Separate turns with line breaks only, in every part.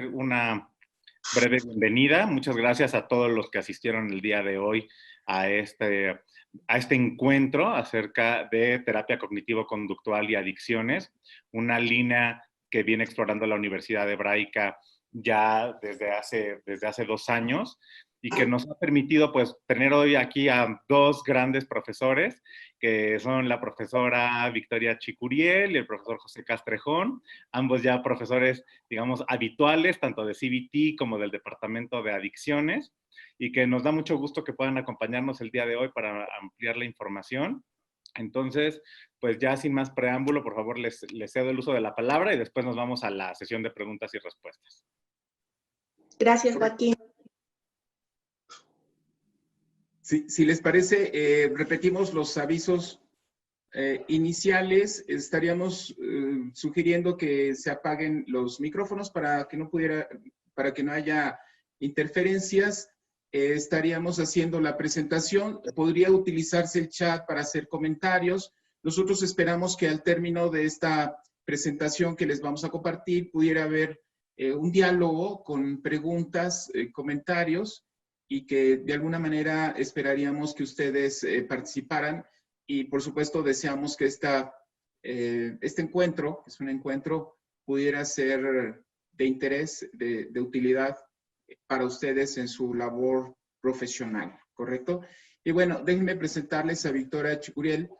hacer una breve bienvenida. Muchas gracias a todos los que asistieron el día de hoy a este encuentro acerca de terapia cognitivo-conductual y adicciones, una línea que viene explorando la Universidad Hebraica ya desde hace 2 años y que nos ha permitido pues tener hoy aquí a 2 grandes profesores, que son la profesora Victoria Chicuriel y el profesor José Castrejón, ambos ya profesores, digamos, habituales, tanto de CBT como del Departamento de Adicciones, y que nos da mucho gusto que puedan acompañarnos el día de hoy para ampliar la información. Entonces, pues ya sin más preámbulo, por favor, les cedo el uso de la palabra y después nos vamos a la sesión de preguntas y respuestas.
Gracias, Joaquín.
Si les parece, repetimos los avisos iniciales. Estaríamos sugiriendo que se apaguen los micrófonos para que no haya interferencias. Estaríamos haciendo la presentación. Podría utilizarse el chat para hacer comentarios. Nosotros esperamos que al término de esta presentación que les vamos a compartir pudiera haber un diálogo con preguntas, comentarios, y que de alguna manera esperaríamos que ustedes participaran. Y por supuesto deseamos que este encuentro, que es un encuentro, pudiera ser de interés, de utilidad para ustedes en su labor profesional, ¿correcto? Y bueno, déjenme presentarles a Victoria Chicuriel,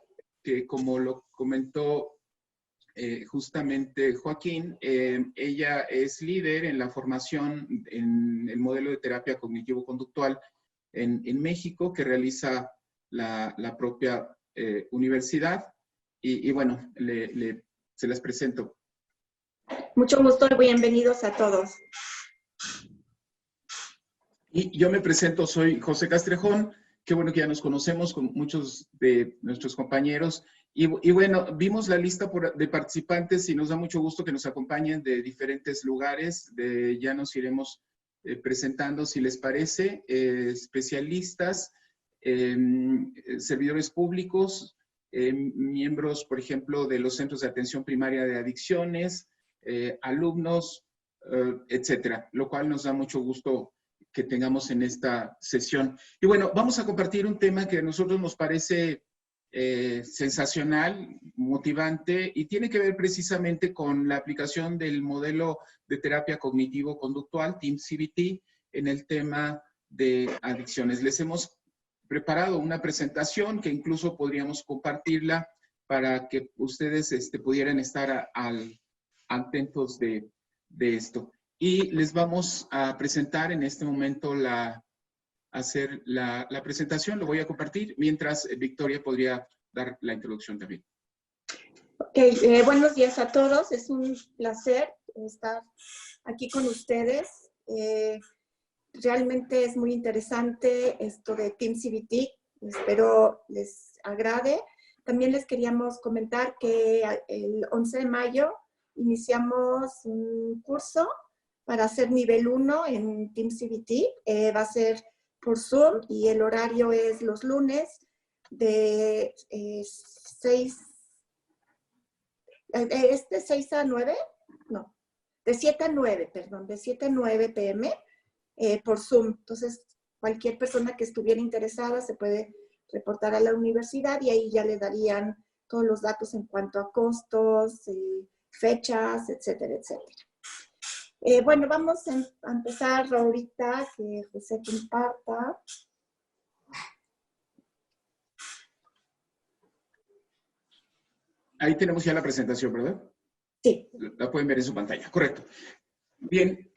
que como lo comentó justamente Joaquín, ella es líder en la formación en el modelo de terapia cognitivo-conductual en México, que realiza la propia universidad. Y bueno, se las presento.
Mucho gusto y bienvenidos a todos.
Y yo me presento, soy José Castrejón. Qué bueno que ya nos conocemos con muchos de nuestros compañeros. Y bueno, vimos la lista de participantes y nos da mucho gusto que nos acompañen de diferentes lugares. Ya nos iremos presentando, si les parece, especialistas, servidores públicos, miembros, por ejemplo, de los centros de atención primaria de adicciones, alumnos, etcétera, lo cual nos da mucho gusto que tengamos en esta sesión. Y bueno, vamos a compartir un tema que a nosotros nos parece sensacional, motivante, y tiene que ver precisamente con la aplicación del modelo de terapia cognitivo-conductual, Team CBT, en el tema de adicciones. Les hemos preparado una presentación que incluso podríamos compartirla para que ustedes pudieran estar atentos de esto. Y les vamos a presentar en este momento hacer la presentación. Lo voy a compartir, mientras Victoria podría dar la introducción también.
Ok, buenos días a todos. Es un placer estar aquí con ustedes. Realmente es muy interesante esto de Team CBT. Espero les agrade. También les queríamos comentar que el 11 de mayo iniciamos un curso para hacer nivel 1 en Team CBT. Va a ser por Zoom y el horario es los lunes de 6 a 9, no, de 7 a 9, perdón, de 7 a 9 p.m. Por Zoom. Entonces, cualquier persona que estuviera interesada se puede reportar a la universidad y ahí ya le darían todos los datos en cuanto a costos, fechas, etcétera, etcétera. Bueno, vamos a empezar ahorita, que José comparta.
Ahí tenemos ya la presentación, ¿verdad?
Sí.
La pueden ver en su pantalla, correcto. Bien,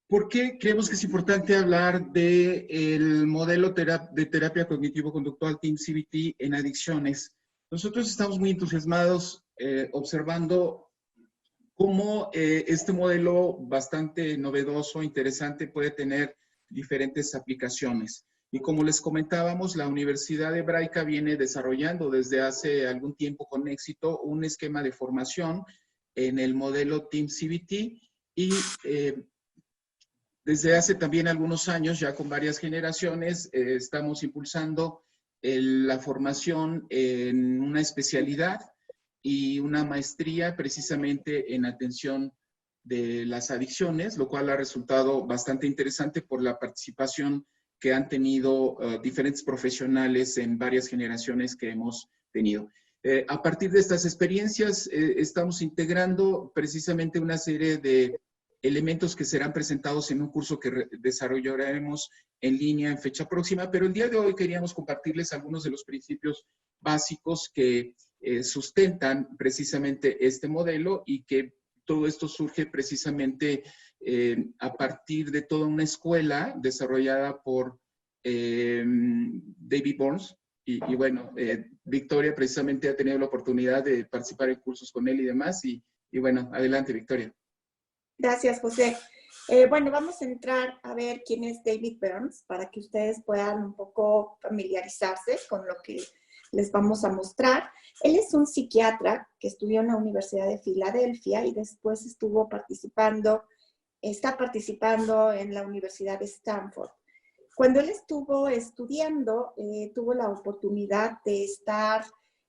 ¿por qué creemos que es importante hablar del modelo de terapia cognitivo-conductual Team CBT en adicciones? Nosotros estamos muy entusiasmados observando cómo este modelo bastante novedoso, interesante, puede tener diferentes aplicaciones. Y como les comentábamos, la Universidad Hebraica viene desarrollando desde hace algún tiempo con éxito un esquema de formación en el modelo Team CBT y desde hace también algunos años, ya con varias generaciones, estamos impulsando la formación en una especialidad y una maestría precisamente en atención de las adicciones, lo cual ha resultado bastante interesante por la participación que han tenido diferentes profesionales en varias generaciones que hemos tenido. A partir de estas experiencias, estamos integrando precisamente una serie de elementos que serán presentados en un curso que desarrollaremos en línea en fecha próxima, pero el día de hoy queríamos compartirles algunos de los principios básicos que sustentan precisamente este modelo y que todo esto surge precisamente a partir de toda una escuela desarrollada por David Burns. Y bueno, Victoria precisamente ha tenido la oportunidad de participar en cursos con él y demás. Y bueno, adelante, Victoria.
Gracias, José. Bueno, vamos a entrar a ver quién es David Burns para que ustedes puedan un poco familiarizarse con lo que les vamos a mostrar. Él es un psiquiatra que estudió en la Universidad de Filadelfia y después está participando en la Universidad de Stanford. Cuando él estuvo estudiando, tuvo la oportunidad de estar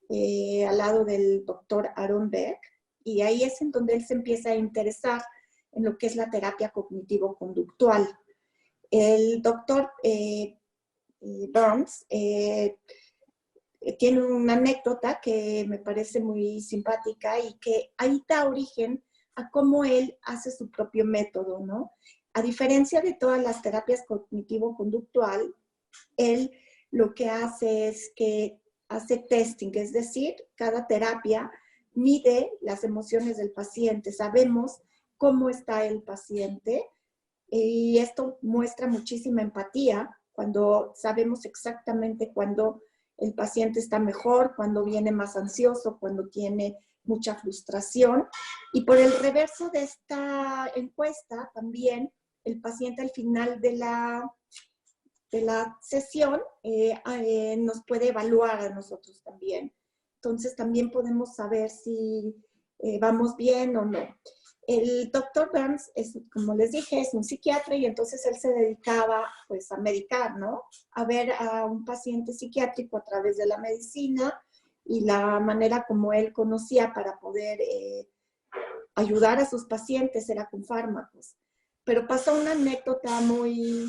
al lado del doctor Aaron Beck, y ahí es en donde él se empieza a interesar en lo que es la terapia cognitivo-conductual. El doctor Burns tiene una anécdota que me parece muy simpática y que ahí da origen a cómo él hace su propio método, ¿no? A diferencia de todas las terapias cognitivo-conductual, él lo que hace es que hace testing, es decir, cada terapia mide las emociones del paciente. Sabemos cómo está el paciente y esto muestra muchísima empatía cuando sabemos exactamente cuándo el paciente está mejor, cuando viene más ansioso, cuando tiene mucha frustración. Y por el reverso de esta encuesta también el paciente al final de la sesión nos puede evaluar a nosotros también. Entonces también podemos saber si vamos bien o no. El doctor Burns, como les dije, es un psiquiatra y entonces él se dedicaba pues a medicar, ¿no? A ver a un paciente psiquiátrico a través de la medicina y la manera como él conocía para poder ayudar a sus pacientes era con fármacos. Pero pasó una anécdota muy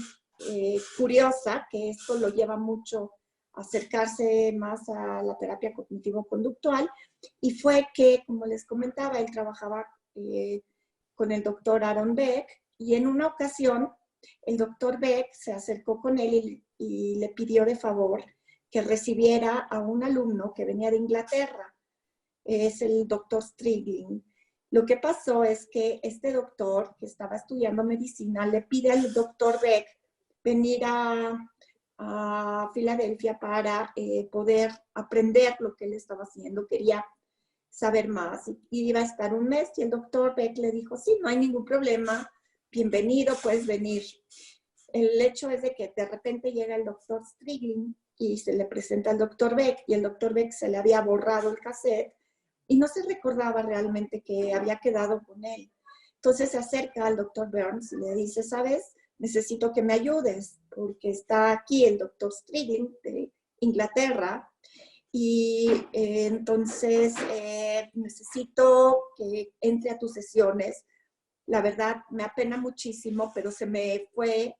curiosa, que esto lo lleva mucho a acercarse más a la terapia cognitivo-conductual, y fue que, como les comentaba, él trabajaba con el doctor Aaron Beck, y en una ocasión el doctor Beck se acercó con él y le pidió de favor que recibiera a un alumno que venía de Inglaterra. Es el doctor Strigling. Lo que pasó es que este doctor que estaba estudiando medicina le pide al doctor Beck venir a Filadelfia para poder aprender lo que él estaba haciendo. Quería saber más y iba a estar un mes, y el doctor Beck le dijo, sí, no hay ningún problema, bienvenido, puedes venir. El hecho es de que de repente llega el doctor Strigling y se le presenta al doctor Beck, y el doctor Beck se le había borrado el cassette y no se recordaba realmente que había quedado con él. Entonces se acerca al doctor Burns y le dice, ¿sabes? Necesito que me ayudes porque está aquí el doctor Strigling de Inglaterra y entonces necesito que entre a tus sesiones. La verdad me apena muchísimo, pero se me fue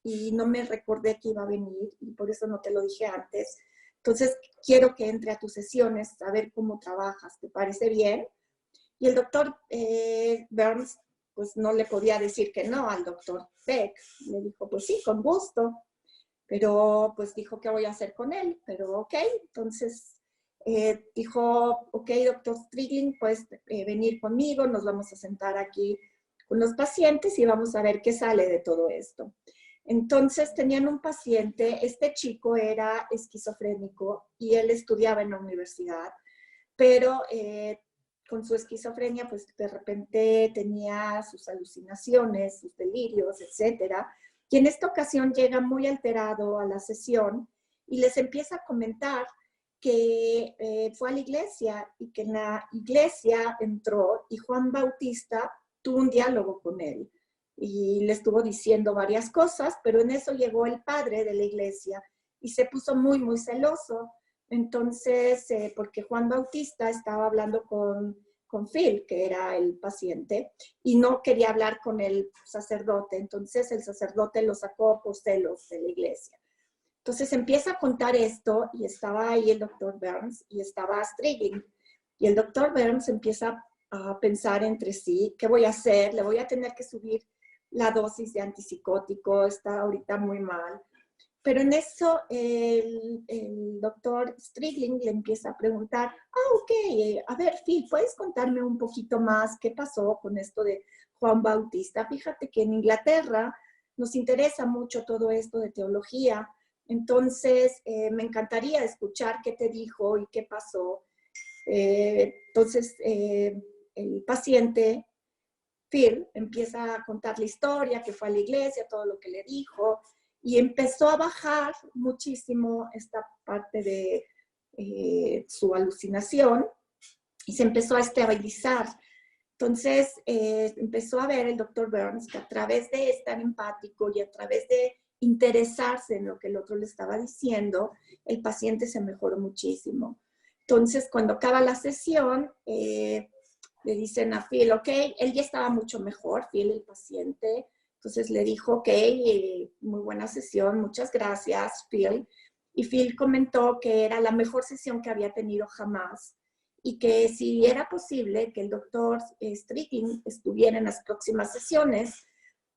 y no me recordé que iba a venir y por eso no te lo dije antes. Entonces, quiero que entre a tus sesiones a ver cómo trabajas. ¿Te parece bien? Y el doctor Burns, pues no le podía decir que no al doctor Beck. Le dijo, pues sí, con gusto. Pero pues dijo, ¿qué voy a hacer con él? Pero ok, entonces dijo, ok, doctor Strigling, puedes venir conmigo, nos vamos a sentar aquí con los pacientes y vamos a ver qué sale de todo esto. Entonces tenían un paciente, este chico era esquizofrénico y él estudiaba en la universidad, pero con su esquizofrenia pues de repente tenía sus alucinaciones, sus delirios, etcétera. Y en esta ocasión llega muy alterado a la sesión y les empieza a comentar que fue a la iglesia y que en la iglesia entró y Juan Bautista tuvo un diálogo con él. Y le estuvo diciendo varias cosas, pero en eso llegó el padre de la iglesia y se puso muy, muy celoso. Entonces, porque Juan Bautista estaba hablando con con Phil, que era el paciente, y no quería hablar con el sacerdote. Entonces el sacerdote lo sacó por celos de la iglesia. Entonces empieza a contar esto y estaba ahí el doctor Burns y estaba Strigling. Y el doctor Burns empieza a pensar entre sí, ¿qué voy a hacer? Le voy a tener que subir la dosis de antipsicótico, está ahorita muy mal. Pero en eso el doctor Strigling le empieza a preguntar, ok, a ver, Phil, ¿puedes contarme un poquito más qué pasó con esto de Juan Bautista? Fíjate que en Inglaterra nos interesa mucho todo esto de teología, entonces me encantaría escuchar qué te dijo y qué pasó. Entonces el paciente, Phil, empieza a contar la historia, que fue a la iglesia, todo lo que le dijo, y empezó a bajar muchísimo esta parte de su alucinación y se empezó a estabilizar. Entonces empezó a ver el doctor Burns que a través de estar empático y a través de interesarse en lo que el otro le estaba diciendo, el paciente se mejoró muchísimo. Entonces, cuando acaba la sesión, le dicen a Phil, ok, él ya estaba mucho mejor, Phil, el paciente. Entonces le dijo, ok, muy buena sesión, muchas gracias, Phil. Y Phil comentó que era la mejor sesión que había tenido jamás y que si era posible que el doctor Strigling estuviera en las próximas sesiones,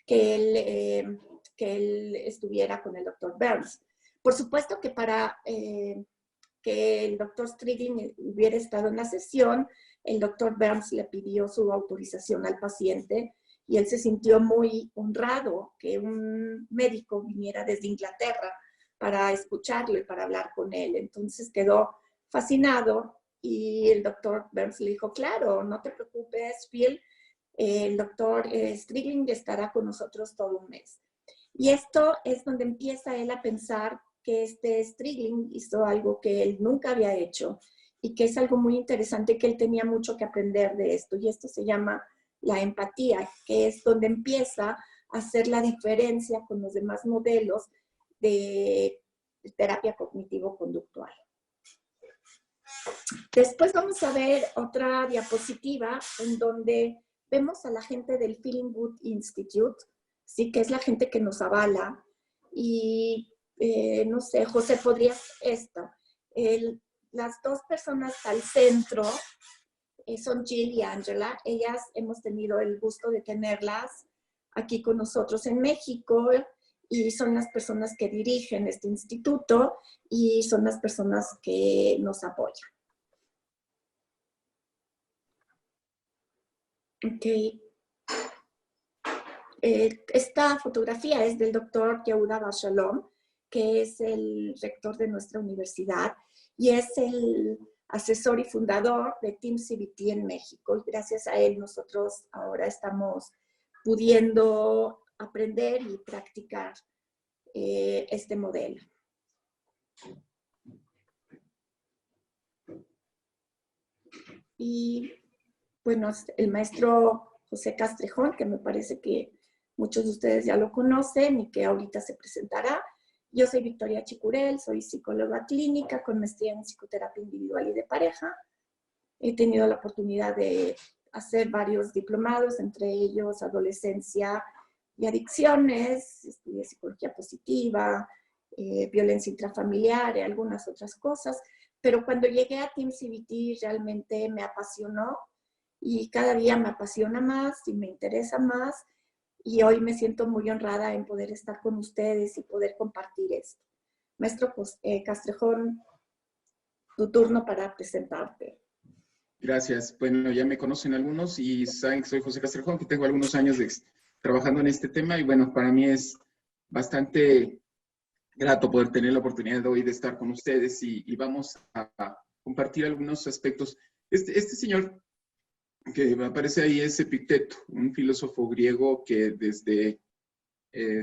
que él estuviera con el doctor Burns. Por supuesto que para que el doctor Strigling hubiera estado en la sesión, el doctor Burns le pidió su autorización al paciente y él se sintió muy honrado que un médico viniera desde Inglaterra para escucharlo y para hablar con él. Entonces quedó fascinado y el doctor Burns le dijo, claro, no te preocupes, Phil, el doctor Strigling estará con nosotros todo un mes. Y esto es donde empieza él a pensar que este Strigling hizo algo que él nunca había hecho y que es algo muy interesante, que él tenía mucho que aprender de esto. Y esto se llama la empatía, que es donde empieza a hacer la diferencia con los demás modelos de terapia cognitivo-conductual. Después vamos a ver otra diapositiva en donde vemos a la gente del Feeling Good Institute, ¿sí? Que es la gente que nos avala. Y no sé, José, podrías esto. Las dos personas al centro son Jill y Angela. Ellas hemos tenido el gusto de tenerlas aquí con nosotros en México y son las personas que dirigen este instituto y son las personas que nos apoyan. Ok. Esta fotografía es del doctor Yehuda Bar Shalom, que es el rector de nuestra universidad y es el asesor y fundador de Team CBT en México. Y gracias a él nosotros ahora estamos pudiendo aprender y practicar este modelo. Y bueno, el maestro José Castrejón, que me parece que muchos de ustedes ya lo conocen y que ahorita se presentará. Yo soy Victoria Chicurel, soy psicóloga clínica con maestría en psicoterapia individual y de pareja. He tenido la oportunidad de hacer varios diplomados, entre ellos adolescencia y adicciones, estudié psicología positiva, violencia intrafamiliar y algunas otras cosas. Pero cuando llegué a Team CBT realmente me apasionó y cada día me apasiona más y me interesa más. Y hoy me siento muy honrada en poder estar con ustedes y poder compartir esto. Maestro Castrejón, tu turno para presentarte.
Gracias. Bueno, ya me conocen algunos y saben que soy José Castrejón, que tengo algunos años trabajando en este tema y bueno, para mí es bastante grato poder tener la oportunidad de hoy de estar con ustedes y vamos a compartir algunos aspectos. Este señor que me aparece ahí es Epicteto, un filósofo griego que desde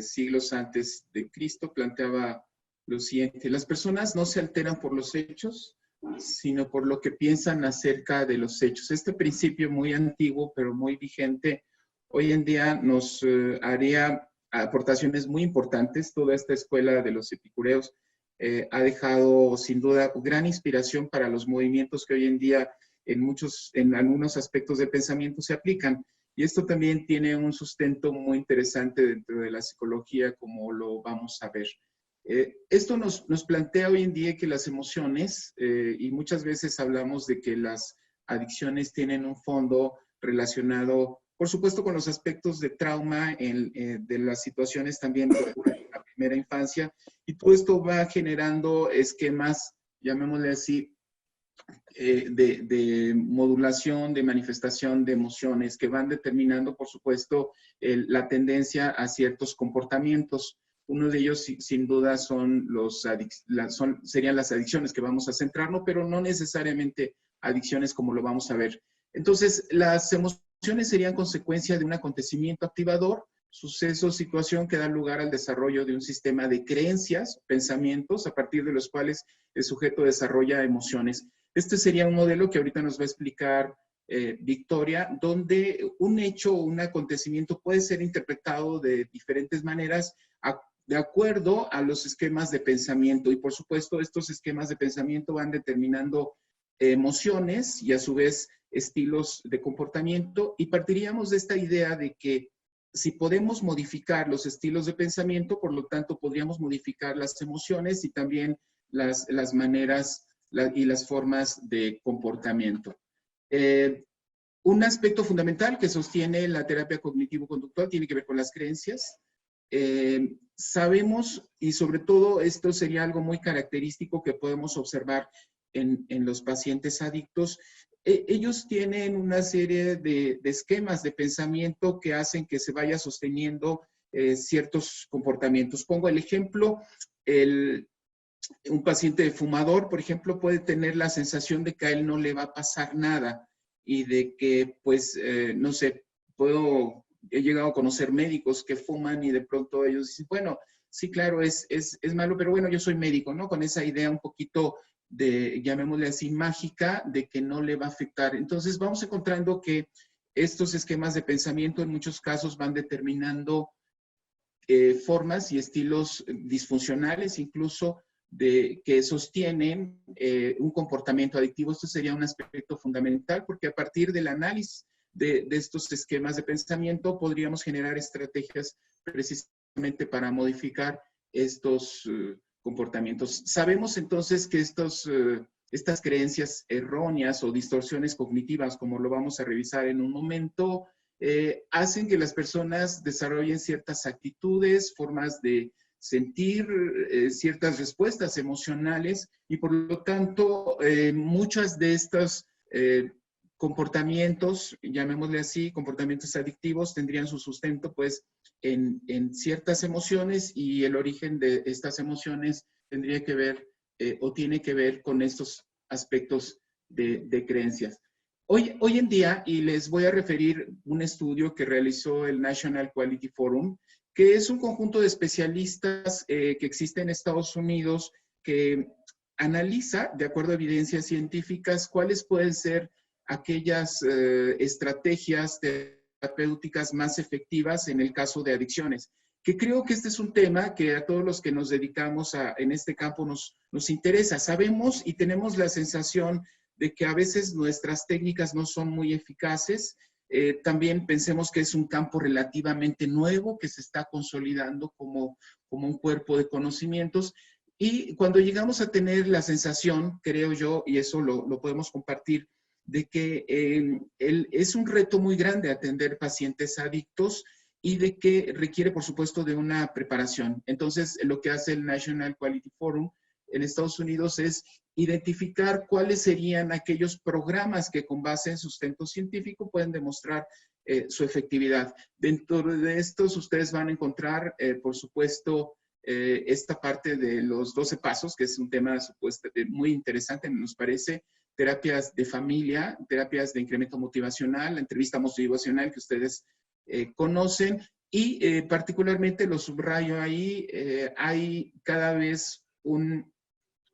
siglos antes de Cristo planteaba lo siguiente: las personas no se alteran por los hechos, sino por lo que piensan acerca de los hechos. Este principio muy antiguo, pero muy vigente, hoy en día nos haría aportaciones muy importantes. Toda esta escuela de los epicureos ha dejado sin duda gran inspiración para los movimientos que hoy en día en algunos aspectos del pensamiento se aplican. Y esto también tiene un sustento muy interesante dentro de la psicología, como lo vamos a ver. Esto nos plantea hoy en día que las emociones, y muchas veces hablamos de que las adicciones tienen un fondo relacionado, por supuesto, con los aspectos de trauma, de las situaciones también que ocurren en la primera infancia, y todo esto va generando esquemas, llamémosle así, de modulación, de manifestación de emociones que van determinando, por supuesto, la tendencia a ciertos comportamientos. Uno de ellos, sin duda, serían las adicciones que vamos a centrarnos, pero no necesariamente adicciones como lo vamos a ver. Entonces, las emociones serían consecuencia de un acontecimiento activador, suceso, situación que da lugar al desarrollo de un sistema de creencias, pensamientos, a partir de los cuales el sujeto desarrolla emociones. Este sería un modelo que ahorita nos va a explicar Victoria, donde un hecho o un acontecimiento puede ser interpretado de diferentes maneras de acuerdo a los esquemas de pensamiento. Y por supuesto, estos esquemas de pensamiento van determinando emociones y a su vez estilos de comportamiento. Y partiríamos de esta idea de que si podemos modificar los estilos de pensamiento, por lo tanto, podríamos modificar las emociones y también las maneras y las formas de comportamiento. Un aspecto fundamental que sostiene la terapia cognitivo-conductual tiene que ver con las creencias. Sabemos, y sobre todo esto sería algo muy característico que podemos observar en los pacientes adictos, ellos tienen una serie de esquemas de pensamiento que hacen que se vaya sosteniendo ciertos comportamientos. Pongo el ejemplo, un paciente fumador, por ejemplo, puede tener la sensación de que a él no le va a pasar nada y de que, pues, no sé, he llegado a conocer médicos que fuman y de pronto ellos dicen, bueno, sí, claro, es malo, pero bueno, yo soy médico, ¿no? Con esa idea un poquito de, llamémosle así, mágica, de que no le va a afectar. Entonces, vamos encontrando que estos esquemas de pensamiento en muchos casos van determinando formas y estilos disfuncionales, incluso que sostienen un comportamiento adictivo. Esto sería un aspecto fundamental porque a partir del análisis de estos esquemas de pensamiento podríamos generar estrategias precisamente para modificar estos comportamientos. Sabemos entonces que estas creencias erróneas o distorsiones cognitivas, como lo vamos a revisar en un momento, hacen que las personas desarrollen ciertas actitudes, formas de sentir ciertas respuestas emocionales y por lo tanto muchos de estos comportamientos, llamémosle así, comportamientos adictivos, tendrían su sustento pues en ciertas emociones y el origen de estas emociones tendría que ver o tiene que ver con estos aspectos de creencias. Hoy en día, y les voy a referir un estudio que realizó el National Quality Forum, que es un conjunto de especialistas que existe en Estados Unidos que analiza, de acuerdo a evidencias científicas, cuáles pueden ser aquellas estrategias terapéuticas más efectivas en el caso de adicciones. Que creo que este es un tema que a todos los que nos dedicamos en este campo nos interesa. Sabemos y tenemos la sensación de que a veces nuestras técnicas no son muy eficaces. También pensemos que es un campo relativamente nuevo que se está consolidando como un cuerpo de conocimientos. Y cuando llegamos a tener la sensación, creo yo, y eso lo podemos compartir, de que es un reto muy grande atender pacientes adictos y de que requiere, por supuesto, de una preparación. Entonces, lo que hace el National Quality Forum en Estados Unidos es identificar cuáles serían aquellos programas que con base en sustento científico pueden demostrar su efectividad. Dentro de estos ustedes van a encontrar, por supuesto, esta parte de los 12 pasos, que es un tema muy interesante, nos parece, terapias de familia, terapias de incremento motivacional, la entrevista motivacional que ustedes conocen y particularmente lo subrayo ahí, hay cada vez un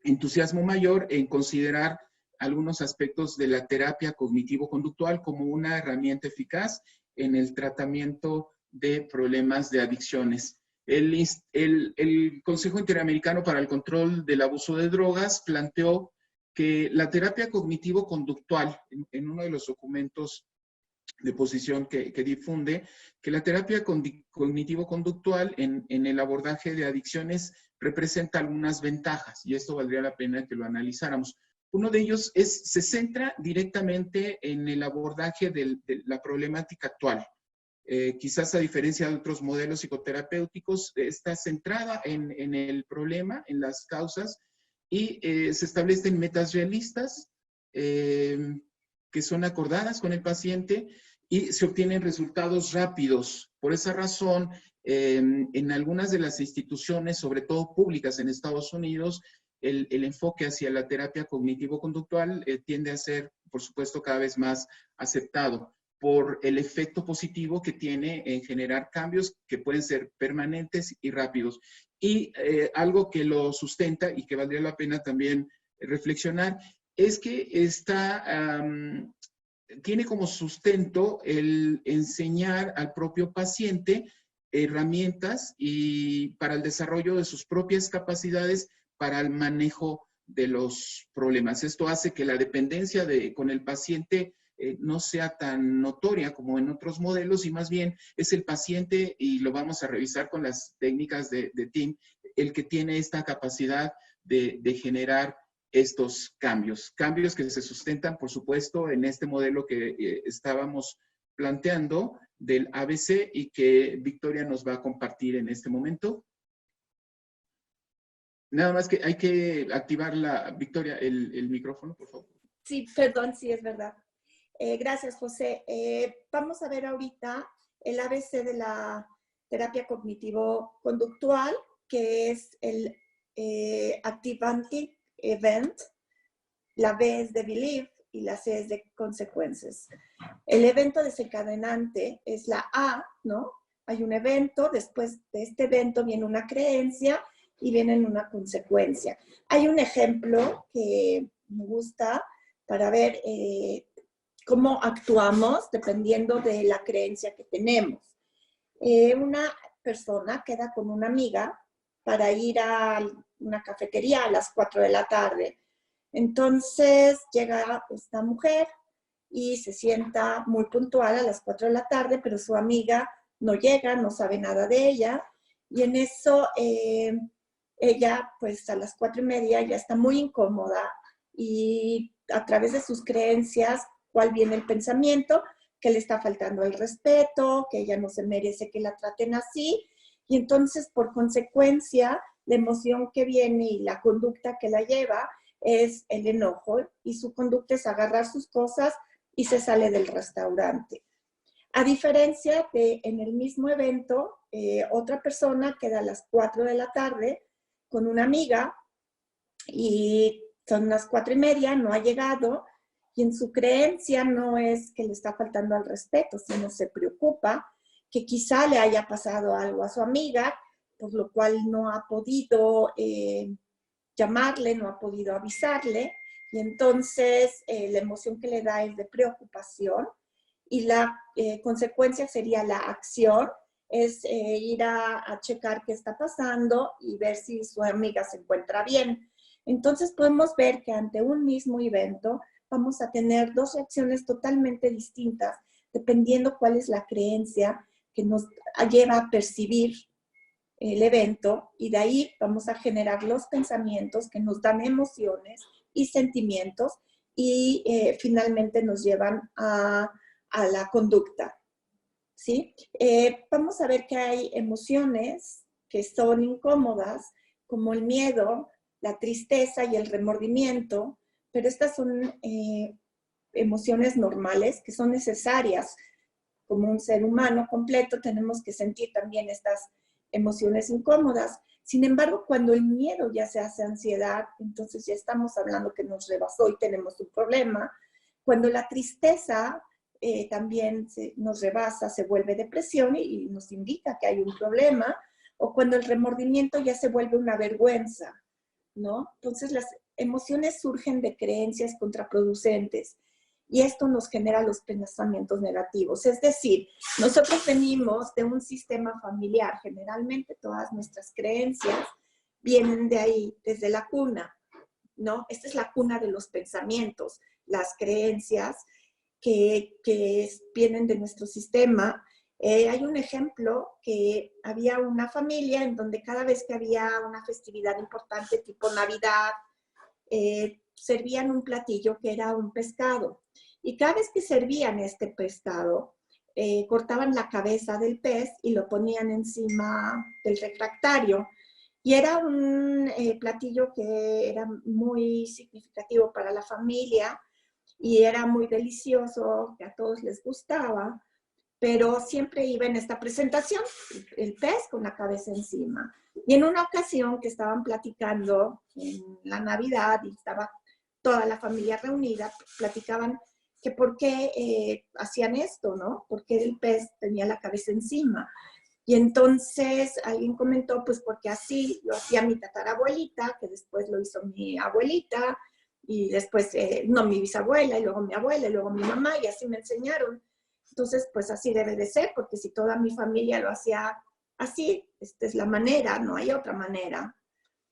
entusiasmo mayor en considerar algunos aspectos de la terapia cognitivo-conductual como una herramienta eficaz en el tratamiento de problemas de adicciones. El Consejo Interamericano para el Control del Abuso de Drogas planteó que la terapia cognitivo-conductual, en uno de los documentos de posición que difunde, que la terapia cognitivo-conductual en el abordaje de adicciones representa algunas ventajas, y esto valdría la pena que lo analizáramos. Uno de ellos se centra directamente en el abordaje de la problemática actual. Quizás a diferencia de otros modelos psicoterapéuticos, está centrada en el problema, en las causas, y se establecen metas realistas que son acordadas con el paciente y se obtienen resultados rápidos. Por esa razón, en algunas de las instituciones, sobre todo públicas en Estados Unidos, el enfoque hacia la terapia cognitivo-conductual tiende a ser, por supuesto, cada vez más aceptado por el efecto positivo que tiene en generar cambios que pueden ser permanentes y rápidos. Y algo que lo sustenta y que valdría la pena también reflexionar es que tiene como sustento el enseñar al propio paciente herramientas para el desarrollo de sus propias capacidades para el manejo de los problemas. Esto hace que la dependencia con el paciente no sea tan notoria como en otros modelos y más bien es el paciente, y lo vamos a revisar con las técnicas de TEAM, el que tiene esta capacidad de generar estos cambios que se sustentan, por supuesto, en este modelo que estábamos planteando del ABC y que Victoria nos va a compartir en este momento. Nada más que hay que activar Victoria, el micrófono, por favor.
Sí, perdón, sí, es verdad. Gracias, José. Vamos a ver ahorita el ABC de la terapia cognitivo-conductual, que es el Activante Event, la B es de Believe y la C es de Consequences. El evento desencadenante es la A, ¿no? Hay un evento, después de este evento viene una creencia y viene una consecuencia. Hay un ejemplo que me gusta para ver cómo actuamos dependiendo de la creencia que tenemos. Una persona queda con una amiga para ir a una cafetería a las 4 de la tarde. Entonces llega esta mujer y se sienta muy puntual a las 4 de la tarde, pero su amiga no llega, no sabe nada de ella. Y en eso ella, pues a las 4:30 ya está muy incómoda y a través de sus creencias, ¿cuál viene el pensamiento? Que le está faltando el respeto, que ella no se merece que la traten así. Y entonces, por consecuencia, la emoción que viene y la conducta que la lleva es el enojo, y su conducta es agarrar sus cosas y se sale del restaurante. A diferencia de en el mismo evento, otra persona queda a las 4 de la tarde con una amiga y son las 4:30, no ha llegado, y en su creencia no es que le está faltando al respeto, sino se preocupa que quizá le haya pasado algo a su amiga, por lo cual no ha podido llamarle, no ha podido avisarle, y entonces la emoción que le da es de preocupación, y la consecuencia sería la acción, es ir a checar qué está pasando y ver si su amiga se encuentra bien. Entonces podemos ver que ante un mismo evento vamos a tener dos reacciones totalmente distintas, dependiendo cuál es la creencia que nos lleva a percibir el evento, y de ahí vamos a generar los pensamientos que nos dan emociones y sentimientos y finalmente nos llevan a la conducta. ¿Sí? Vamos a ver que hay emociones que son incómodas, como el miedo, la tristeza y el remordimiento, pero estas son emociones normales que son necesarias. Como un ser humano completo tenemos que sentir también estas emociones incómodas. Sin embargo, cuando el miedo ya se hace ansiedad, entonces ya estamos hablando que nos rebasó y tenemos un problema. Cuando la tristeza también nos rebasa, se vuelve depresión y nos indica que hay un problema, o cuando el remordimiento ya se vuelve una vergüenza, ¿no? Entonces las emociones surgen de creencias contraproducentes y esto nos genera los pensamientos negativos. Es decir, nosotros venimos de un sistema familiar, generalmente todas nuestras creencias vienen de ahí, desde la cuna. ¿no? Esta es la cuna de los pensamientos, las creencias que vienen de nuestro sistema. Hay un ejemplo que había una familia en donde cada vez que había una festividad importante tipo Navidad, servían un platillo que era un pescado. Y cada vez que servían este pescado, cortaban la cabeza del pez y lo ponían encima del refractario. Y era un platillo que era muy significativo para la familia y era muy delicioso, que a todos les gustaba, pero siempre iba en esta presentación, el pez con la cabeza encima. Y en una ocasión que estaban platicando en la Navidad y estaba toda la familia reunida, platicaban que por qué hacían esto, ¿no? ¿Por qué el pez tenía la cabeza encima? Y entonces alguien comentó, pues porque así lo hacía mi tatarabuelita, que después lo hizo mi abuelita, y después, no, mi bisabuela, y luego mi abuela, y luego mi mamá, y así me enseñaron. Entonces, pues así debe de ser, porque si toda mi familia lo hacía así, esta es la manera, no hay otra manera.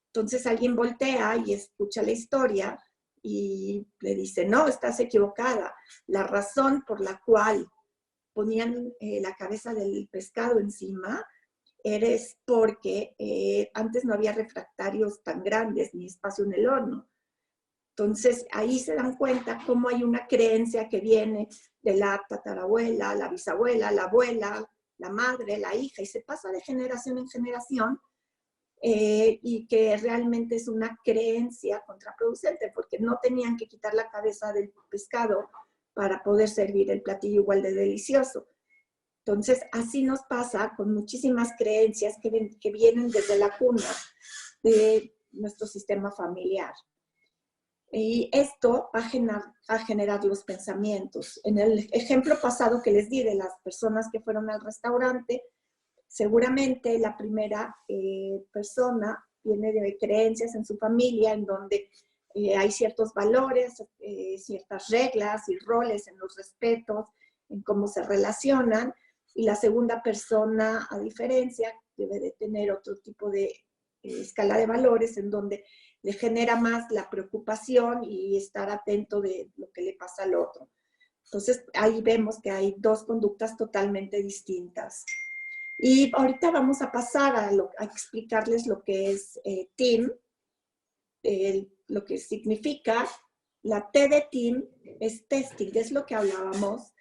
Entonces alguien voltea y escucha la historia y le dice, no, estás equivocada. La razón por la cual ponían la cabeza del pescado encima es porque antes no había refractarios tan grandes ni espacio en el horno. Entonces, ahí se dan cuenta cómo hay una creencia que viene de la tatarabuela, la bisabuela, la abuela, la madre, la hija, y se pasa de generación en generación, y que realmente es una creencia contraproducente, porque no tenían que quitar la cabeza del pescado para poder servir el platillo igual de delicioso. Entonces, así nos pasa con muchísimas creencias que vienen desde la cuna de nuestro sistema familiar. Y esto va a generar los pensamientos. En el ejemplo pasado que les di de las personas que fueron al restaurante, seguramente la primera persona viene de creencias en su familia en donde hay ciertos valores, ciertas reglas y roles en los respetos, en cómo se relacionan. Y la segunda persona, a diferencia, debe de tener otro tipo de escala de valores en donde le genera más la preocupación y estar atento de lo que le pasa al otro. Entonces, ahí vemos que hay dos conductas totalmente distintas. Y ahorita vamos a pasar a explicarles lo que es TEAM, lo que significa. La T de TEAM es testing, es lo que hablábamos,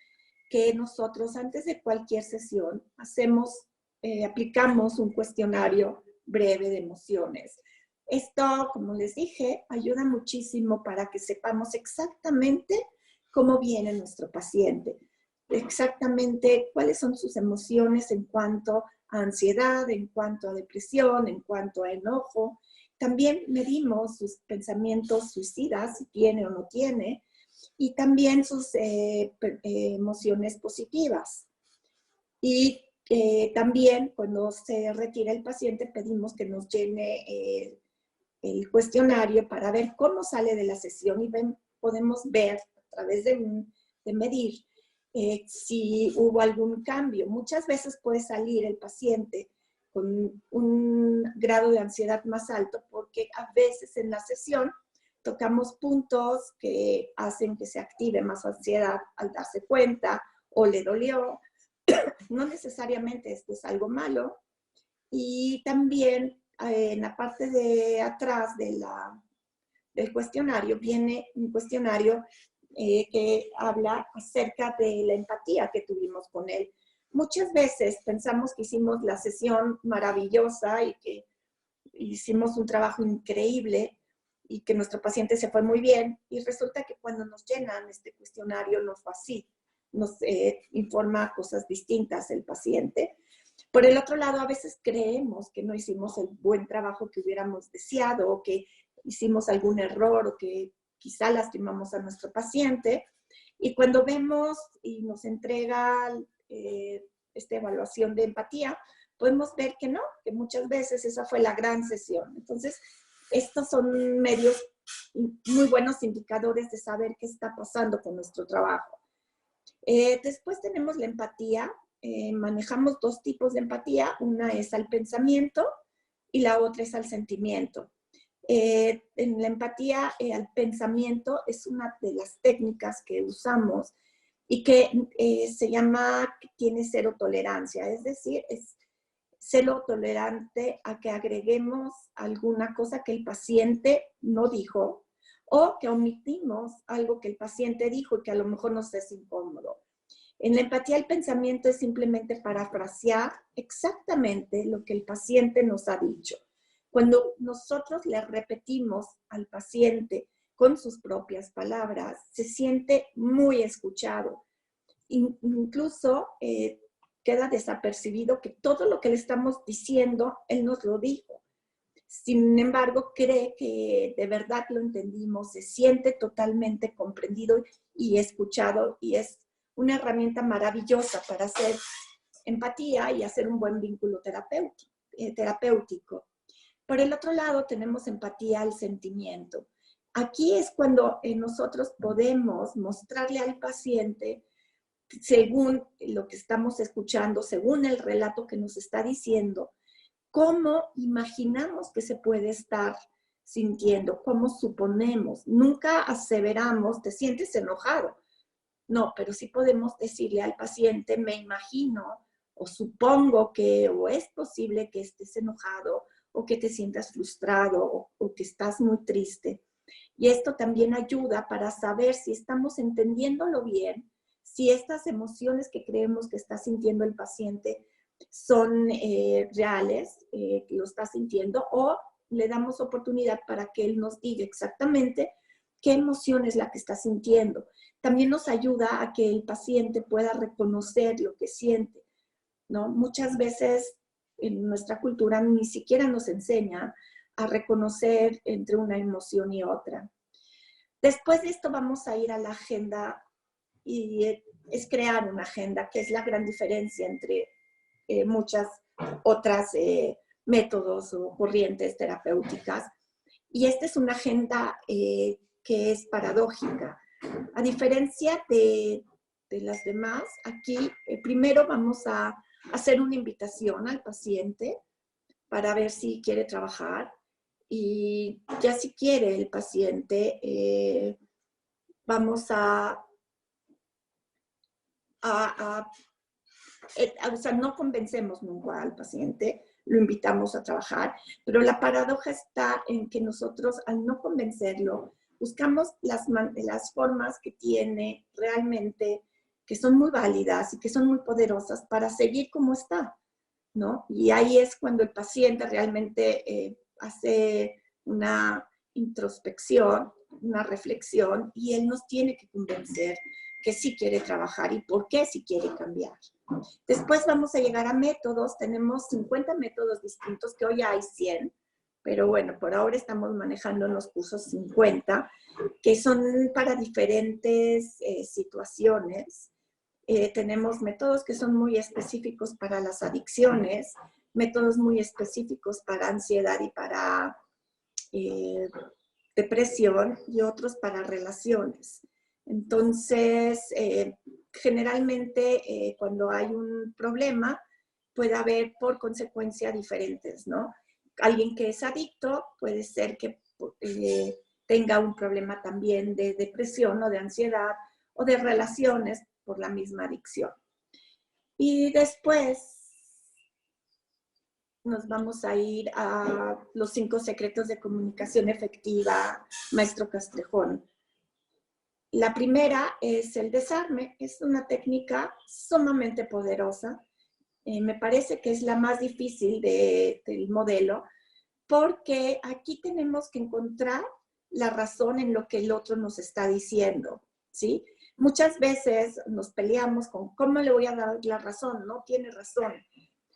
que nosotros antes de cualquier sesión aplicamos un cuestionario breve de emociones. Esto, como les dije, ayuda muchísimo para que sepamos exactamente cómo viene nuestro paciente, exactamente cuáles son sus emociones en cuanto a ansiedad, en cuanto a depresión, en cuanto a enojo. También medimos sus pensamientos suicidas, si tiene o no tiene, y también sus emociones positivas. Y también cuando se retira el paciente pedimos que nos llene el cuestionario para ver cómo sale de la sesión y podemos ver a través de medir si hubo algún cambio. Muchas veces puede salir el paciente con un grado de ansiedad más alto porque a veces en la sesión tocamos puntos que hacen que se active más ansiedad al darse cuenta o le dolió. No necesariamente esto es algo malo. Y también en la parte de atrás del cuestionario viene un cuestionario que habla acerca de la empatía que tuvimos con él. Muchas veces pensamos que hicimos la sesión maravillosa y que hicimos un trabajo increíble y que nuestro paciente se fue muy bien, y resulta que cuando nos llenan este cuestionario no fue así, nos informa cosas distintas el paciente. Por el otro lado, a veces creemos que no hicimos el buen trabajo que hubiéramos deseado, o que hicimos algún error, o que quizá lastimamos a nuestro paciente, y cuando vemos y nos entrega esta evaluación de empatía, podemos ver que no, que muchas veces esa fue la gran sesión. Entonces, estos son medios muy buenos indicadores de saber qué está pasando con nuestro trabajo. Después tenemos la empatía. Manejamos dos tipos de empatía. Una es al pensamiento y la otra es al sentimiento. En la empatía al pensamiento es una de las técnicas que usamos y que se llama, tiene cero tolerancia, es decir, es cero tolerante a que agreguemos alguna cosa que el paciente no dijo o que omitimos algo que el paciente dijo y que a lo mejor nos es incómodo. En la empatía el pensamiento es simplemente parafrasear exactamente lo que el paciente nos ha dicho. Cuando nosotros le repetimos al paciente con sus propias palabras, se siente muy escuchado. Incluso queda desapercibido que todo lo que le estamos diciendo, él nos lo dijo. Sin embargo, cree que de verdad lo entendimos, se siente totalmente comprendido y escuchado, y es una herramienta maravillosa para hacer empatía y hacer un buen vínculo terapéutico. Por el otro lado, tenemos empatía al sentimiento. Aquí es cuando nosotros podemos mostrarle al paciente, según lo que estamos escuchando, según el relato que nos está diciendo, cómo imaginamos que se puede estar sintiendo, cómo suponemos. Nunca aseveramos, te sientes enojado. No, pero sí podemos decirle al paciente, me imagino, o supongo que, o es posible que estés enojado, o que te sientas frustrado, o que estás muy triste. Y esto también ayuda para saber si estamos entendiéndolo bien, si estas emociones que creemos que está sintiendo el paciente son reales, lo está sintiendo, o le damos oportunidad para que él nos diga exactamente qué emoción es la que está sintiendo. También nos ayuda a que el paciente pueda reconocer lo que siente, ¿no? Muchas veces en nuestra cultura ni siquiera nos enseña a reconocer entre una emoción y otra. Después de esto vamos a ir a la agenda, y es crear una agenda, que es la gran diferencia entre muchas otras métodos o corrientes terapéuticas. Y esta es una agenda que es paradójica. A diferencia de las demás, aquí primero vamos a hacer una invitación al paciente para ver si quiere trabajar, y ya si quiere el paciente, vamos o sea, no convencemos nunca al paciente, lo invitamos a trabajar, pero la paradoja está en que nosotros, al no convencerlo, buscamos las formas que tiene realmente, que son muy válidas y que son muy poderosas para seguir como está, ¿no? Y ahí es cuando el paciente realmente hace una introspección, una reflexión, y él nos tiene que convencer que sí quiere trabajar y por qué sí quiere cambiar. Después vamos a llegar a métodos. Tenemos 50 métodos distintos, que hoy hay 100, pero bueno, por ahora estamos manejando en los cursos 50, que son para diferentes situaciones. Tenemos métodos que son muy específicos para las adicciones, métodos muy específicos para ansiedad y para depresión, y otros para relaciones. Entonces, generalmente cuando hay un problema, puede haber por consecuencia diferentes, ¿no? Alguien que es adicto puede ser que tenga un problema también de depresión o de ansiedad o de relaciones por la misma adicción. Y después nos vamos a ir a los 5 secretos de comunicación efectiva, maestro Castrejón. La primera es el desarme. Es una técnica sumamente poderosa. Me parece que es la más difícil del modelo, porque aquí tenemos que encontrar la razón en lo que el otro nos está diciendo, ¿sí? Muchas veces nos peleamos con cómo le voy a dar la razón, no tiene razón.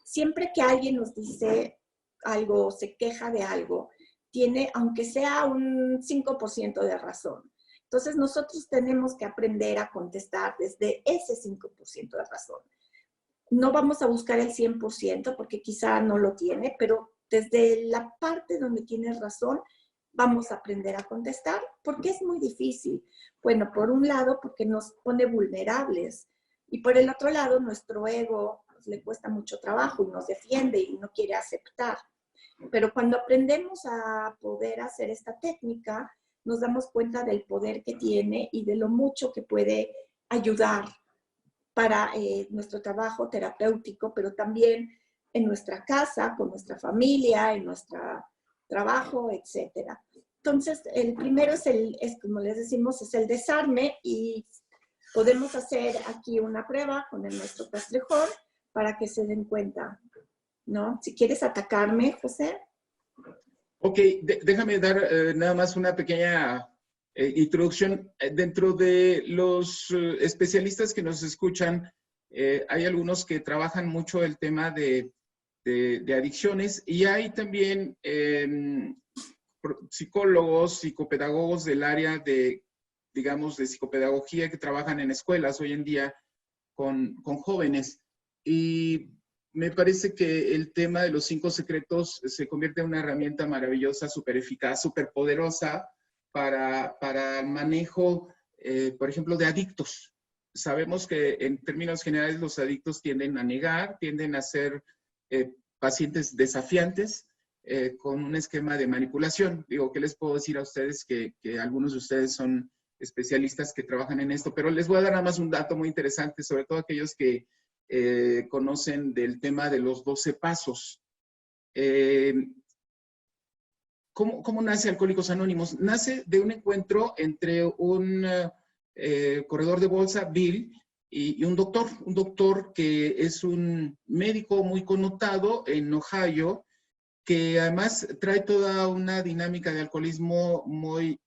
Siempre que alguien nos dice algo o se queja de algo, tiene, aunque sea un 5% de razón. Entonces nosotros tenemos que aprender a contestar desde ese 5% de razón. No vamos a buscar el 100% porque quizá no lo tiene, pero desde la parte donde tiene razón vamos a aprender a contestar. ¿Por qué es muy difícil? Bueno, por un lado porque nos pone vulnerables, y por el otro lado nuestro ego le cuesta mucho trabajo y nos defiende y no quiere aceptar. Pero cuando aprendemos a poder hacer esta técnica, nos damos cuenta del poder que tiene y de lo mucho que puede ayudar para nuestro trabajo terapéutico, pero también en nuestra casa, con nuestra familia, en nuestro trabajo, etc. Entonces, el primero es como les decimos, es el desarme, y podemos hacer aquí una prueba con nuestro castrejón para que se den cuenta, ¿no? Si quieres atacarme, José.
Ok, déjame dar nada más una pequeña introducción. Dentro de los especialistas que nos escuchan, hay algunos que trabajan mucho el tema de adicciones, y hay también psicólogos, psicopedagogos del área de, digamos, de psicopedagogía que trabajan en escuelas hoy en día con jóvenes. Y me parece que el tema de los 5 secretos se convierte en una herramienta maravillosa, súper eficaz, súper poderosa para el manejo, por ejemplo, de adictos. Sabemos que en términos generales los adictos tienden a negar, tienden a ser pacientes desafiantes, con un esquema de manipulación. Digo, ¿qué les puedo decir a ustedes? Que algunos de ustedes son especialistas que trabajan en esto, pero les voy a dar nada más un dato muy interesante, sobre todo aquellos que conocen del tema de los 12 pasos. ¿Cómo nace Alcohólicos Anónimos? Nace de un encuentro entre un corredor de bolsa, Bill, y un doctor que es un médico muy connotado en Ohio, que además trae toda una dinámica de alcoholismo muy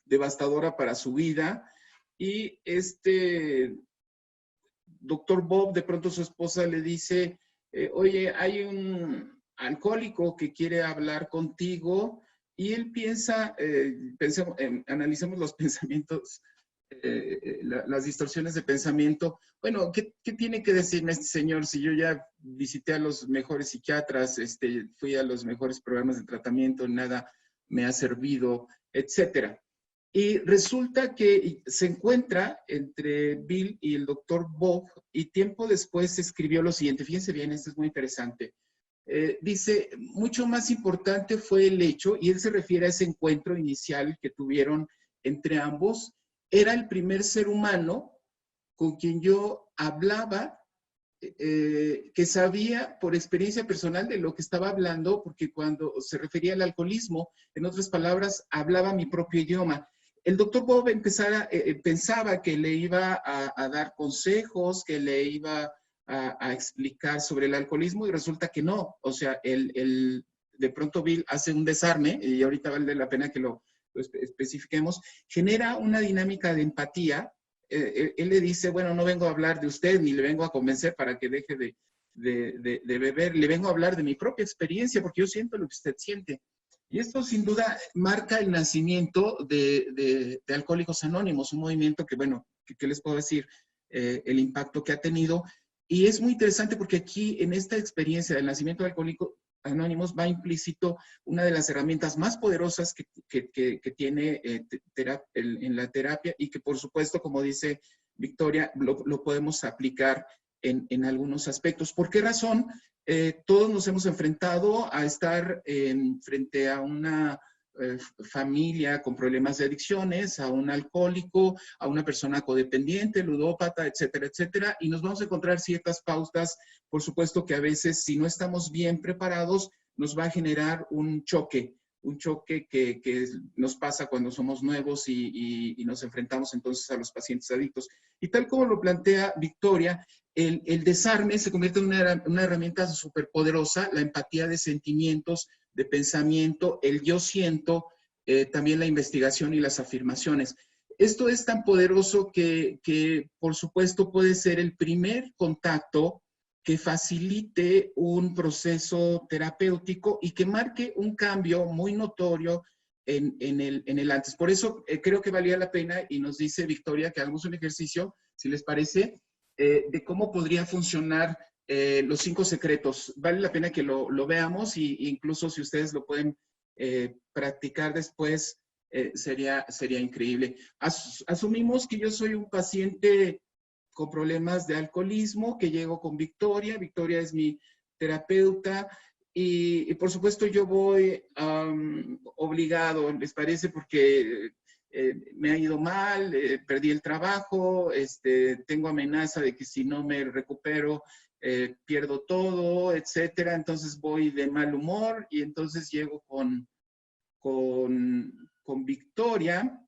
devastadora para su vida. Y este doctor Bob, de pronto su esposa le dice, oye, hay un alcohólico que quiere hablar contigo, y él piensa, analicemos los pensamientos, las distorsiones de pensamiento. Bueno, ¿qué tiene que decirme este señor si yo ya visité a los mejores psiquiatras, fui a los mejores programas de tratamiento, nada me ha servido, etcétera? Y resulta que se encuentra entre Bill y el doctor Bob, y tiempo después escribió lo siguiente. Fíjense bien, esto es muy interesante. Dice, mucho más importante fue el hecho, y él se refiere a ese encuentro inicial que tuvieron entre ambos. Era el primer ser humano con quien yo hablaba, que sabía por experiencia personal de lo que estaba hablando, porque cuando se refería al alcoholismo, en otras palabras, hablaba mi propio idioma. El doctor Bob pensaba que le iba a dar consejos, que le iba a explicar sobre el alcoholismo, y resulta que no. O sea, de pronto Bill hace un desarme, y ahorita vale la pena que lo especifiquemos, genera una dinámica de empatía. Él le dice, bueno, no vengo a hablar de usted, ni le vengo a convencer para que deje de beber, le vengo a hablar de mi propia experiencia, porque yo siento lo que usted siente. Y esto sin duda marca el nacimiento de Alcohólicos Anónimos, un movimiento que, bueno, ¿qué les puedo decir? El impacto que ha tenido. Y es muy interesante porque aquí, en esta experiencia del nacimiento de Alcohólicos Anónimos, va implícito una de las herramientas más poderosas que tiene en la terapia, y que, por supuesto, como dice Victoria, lo podemos aplicar en algunos aspectos. ¿Por qué razón? Todos nos hemos enfrentado a estar frente a una familia con problemas de adicciones, a un alcohólico, a una persona codependiente, ludópata, etcétera, etcétera, y nos vamos a encontrar ciertas pautas, por supuesto, que a veces, si no estamos bien preparados, nos va a generar un choque que nos pasa cuando somos nuevos y nos enfrentamos entonces a los pacientes adictos. Y tal como lo plantea Victoria, el desarme se convierte en una herramienta súper poderosa, la empatía de sentimientos, de pensamiento, el yo siento, también la investigación y las afirmaciones. Esto es tan poderoso que, por supuesto, puede ser el primer contacto que facilite un proceso terapéutico y que marque un cambio muy notorio en el antes. Por eso creo que valía la pena, y nos dice Victoria que hagamos un ejercicio, si les parece, de cómo podría funcionar los 5 secretos. Vale la pena que lo veamos, e incluso si ustedes lo pueden practicar después, sería increíble. Asumimos que yo soy un paciente con problemas de alcoholismo, que llego con Victoria. Victoria es mi terapeuta, Y por supuesto yo voy obligado, ¿les parece? Porque me ha ido mal, perdí el trabajo, tengo amenaza de que si no me recupero pierdo todo, etcétera. Entonces voy de mal humor y entonces llego con Victoria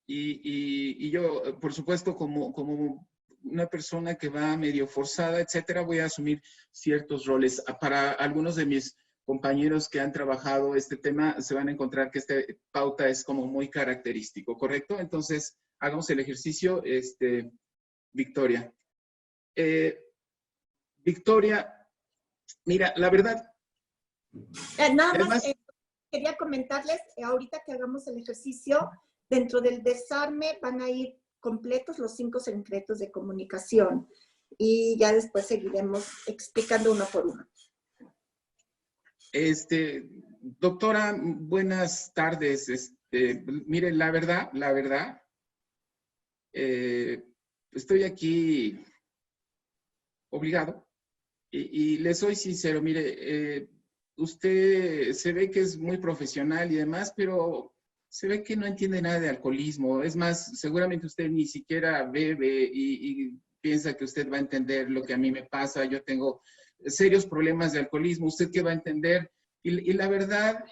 y yo, por supuesto, como una persona que va medio forzada, etcétera, voy a asumir ciertos roles. Para algunos de mis compañeros que han trabajado este tema, se van a encontrar que esta pauta es como muy característico, ¿correcto? Entonces, hagamos el ejercicio, Victoria. Victoria, mira, la verdad...
Nada más, quería comentarles, ahorita que hagamos el ejercicio, dentro del desarme van a ir completos los 5 secretos de comunicación y ya después seguiremos explicando uno por uno.
Doctora, buenas tardes. Mire, la verdad, estoy aquí obligado y le soy sincero. Mire, usted se ve que es muy profesional y demás, pero se ve que no entiende nada de alcoholismo. Es más, seguramente usted ni siquiera bebe y piensa que usted va a entender lo que a mí me pasa. Yo tengo serios problemas de alcoholismo. ¿Usted qué va a entender? Y la verdad,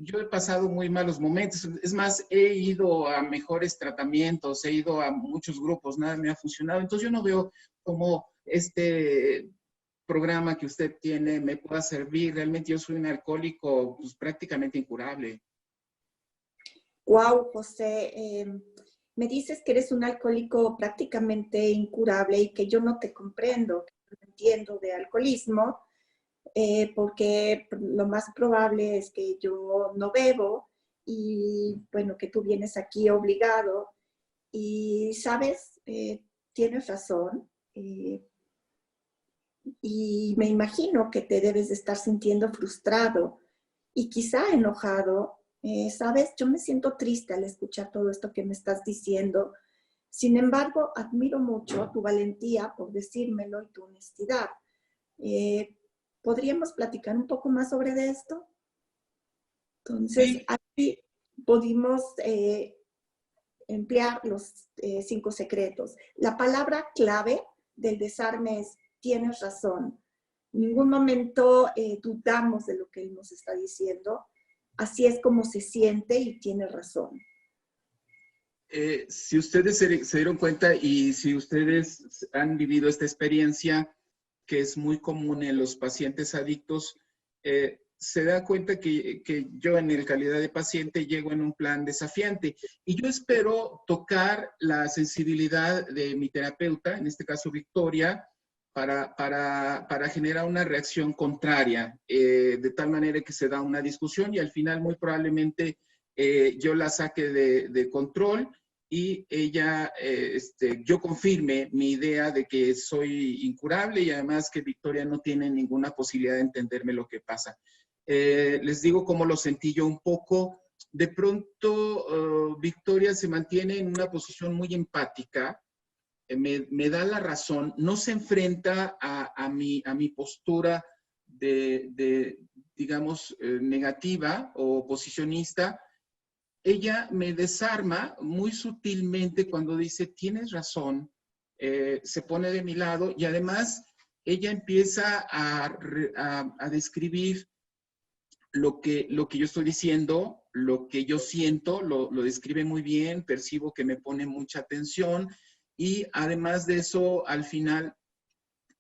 yo he pasado muy malos momentos. Es más, he ido a mejores tratamientos, he ido a muchos grupos, nada me ha funcionado. Entonces yo no veo cómo este programa que usted tiene me pueda servir. Realmente yo soy un alcohólico pues, prácticamente incurable.
Wow, José, me dices que eres un alcohólico prácticamente incurable y que yo no te comprendo, que no entiendo de alcoholismo, porque lo más probable es que yo no bebo y bueno, que tú vienes aquí obligado y sabes, tienes razón y me imagino que te debes de estar sintiendo frustrado y quizá enojado. Sabes, yo me siento triste al escuchar todo esto que me estás diciendo. Sin embargo, admiro mucho tu valentía por decírmelo y tu honestidad. ¿Podríamos platicar un poco más sobre esto? Entonces,
Sí.
aquí pudimos emplear los 5 secretos. La palabra clave del desarme es tienes razón. En ningún momento dudamos de lo que él nos está diciendo. Así es como se siente y tiene razón.
Si ustedes se dieron cuenta y si ustedes han vivido esta experiencia, que es muy común en los pacientes adictos, se da cuenta que yo en el calidad de paciente llego en un plan desafiante y yo espero tocar la sensibilidad de mi terapeuta, en este caso Victoria, para generar una reacción contraria, de tal manera que se da una discusión y al final muy probablemente yo la saque de control y ella, yo confirme mi idea de que soy incurable y además que Victoria no tiene ninguna posibilidad de entenderme lo que pasa. Les digo cómo lo sentí yo un poco. De pronto, Victoria se mantiene en una posición muy empática, me da la razón, no se enfrenta a mi postura digamos, negativa o oposicionista. Ella me desarma muy sutilmente cuando dice, tienes razón, se pone de mi lado y además ella empieza a describir lo que yo estoy diciendo, lo que yo siento, lo describe muy bien, percibo que me pone mucha atención y además de eso, al final,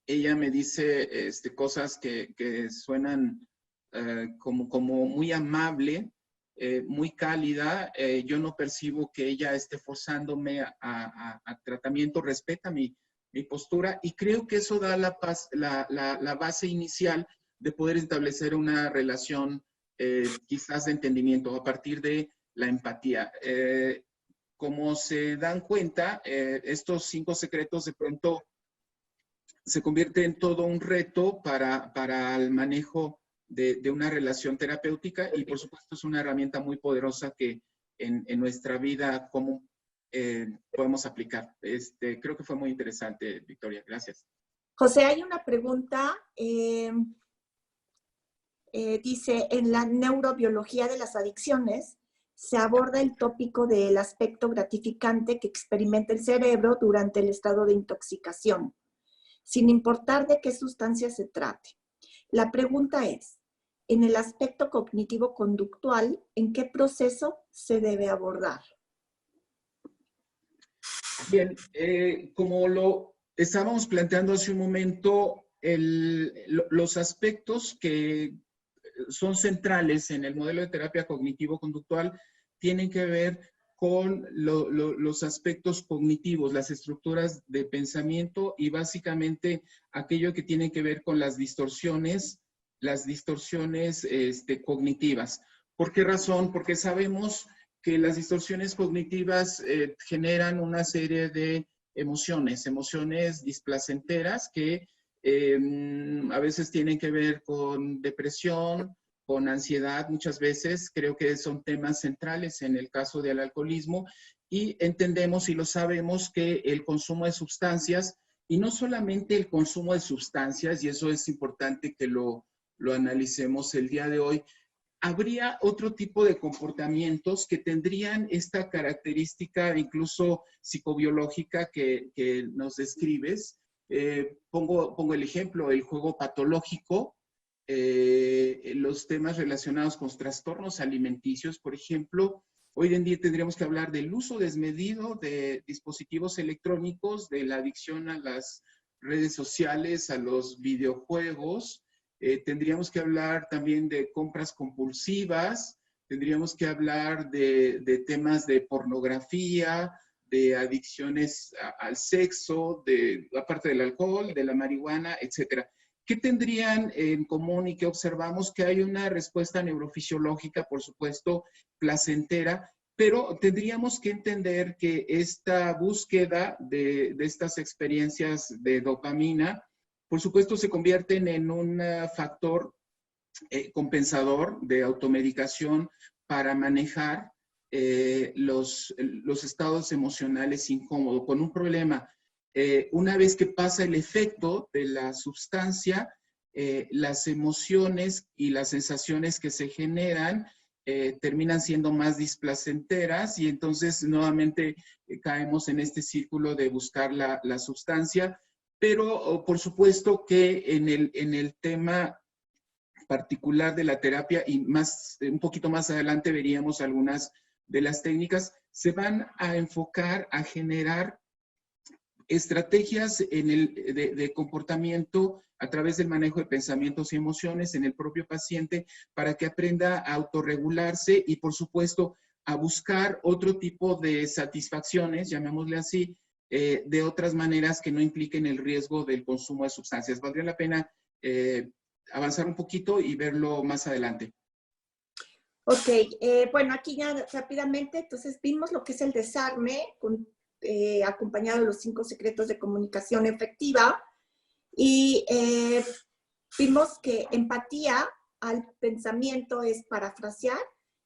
ella me dice cosas que suenan como muy amable, muy cálida. Yo no percibo que ella esté forzándome a tratamiento, respeta mi postura y creo que eso da la base inicial de poder establecer una relación quizás de entendimiento a partir de la empatía. Como se dan cuenta, estos 5 secretos de pronto se convierte en todo un reto para el manejo de una relación terapéutica y por supuesto es una herramienta muy poderosa que en nuestra vida común podemos aplicar. Creo que fue muy interesante, Victoria. Gracias.
José, hay una pregunta. dice, en la neurobiología de las adicciones se aborda el tópico del aspecto gratificante que experimenta el cerebro durante el estado de intoxicación, sin importar de qué sustancia se trate. La pregunta es, en el aspecto cognitivo-conductual, ¿en qué proceso se debe abordar?
Bien, como lo estábamos planteando hace un momento, los aspectos que son centrales en el modelo de terapia cognitivo-conductual tienen que ver con los aspectos cognitivos, las estructuras de pensamiento y básicamente aquello que tiene que ver con las distorsiones cognitivas. ¿Por qué razón? Porque sabemos que las distorsiones cognitivas generan una serie de emociones displacenteras que a veces tienen que ver con depresión, con ansiedad, muchas veces creo que son temas centrales en el caso del alcoholismo, y entendemos y lo sabemos que el consumo de sustancias, y no solamente el consumo de sustancias, y eso es importante que lo analicemos el día de hoy, habría otro tipo de comportamientos que tendrían esta característica incluso psicobiológica que nos describes. Pongo el ejemplo, el juego patológico, los temas relacionados con trastornos alimenticios, por ejemplo. Hoy en día tendríamos que hablar del uso desmedido de dispositivos electrónicos, de la adicción a las redes sociales, a los videojuegos. Tendríamos que hablar también de compras compulsivas, tendríamos que hablar de temas de pornografía, de adicciones al sexo, aparte del alcohol, de la marihuana, etcétera. ¿Qué tendrían en común y qué observamos? Que hay una respuesta neurofisiológica, por supuesto, placentera, pero tendríamos que entender que esta búsqueda de estas experiencias de dopamina, por supuesto, se convierten en un factor compensador de automedicación para manejar los estados emocionales incómodos, con un problema. Una vez que pasa el efecto de la sustancia, las emociones y las sensaciones que se generan terminan siendo más displacenteras y entonces nuevamente caemos en este círculo de buscar la sustancia, pero por supuesto que en el tema particular de la terapia y un poquito más adelante veríamos algunas de las técnicas, se van a enfocar a generar estrategias de comportamiento a través del manejo de pensamientos y emociones en el propio paciente para que aprenda a autorregularse y, por supuesto, a buscar otro tipo de satisfacciones, llamémosle así, de otras maneras que no impliquen el riesgo del consumo de sustancias. Valdría la pena avanzar un poquito y verlo más adelante.
Ok, bueno, aquí ya rápidamente, entonces vimos lo que es el desarme, acompañado de los 5 secretos de comunicación efectiva, y vimos que empatía al pensamiento es parafrasear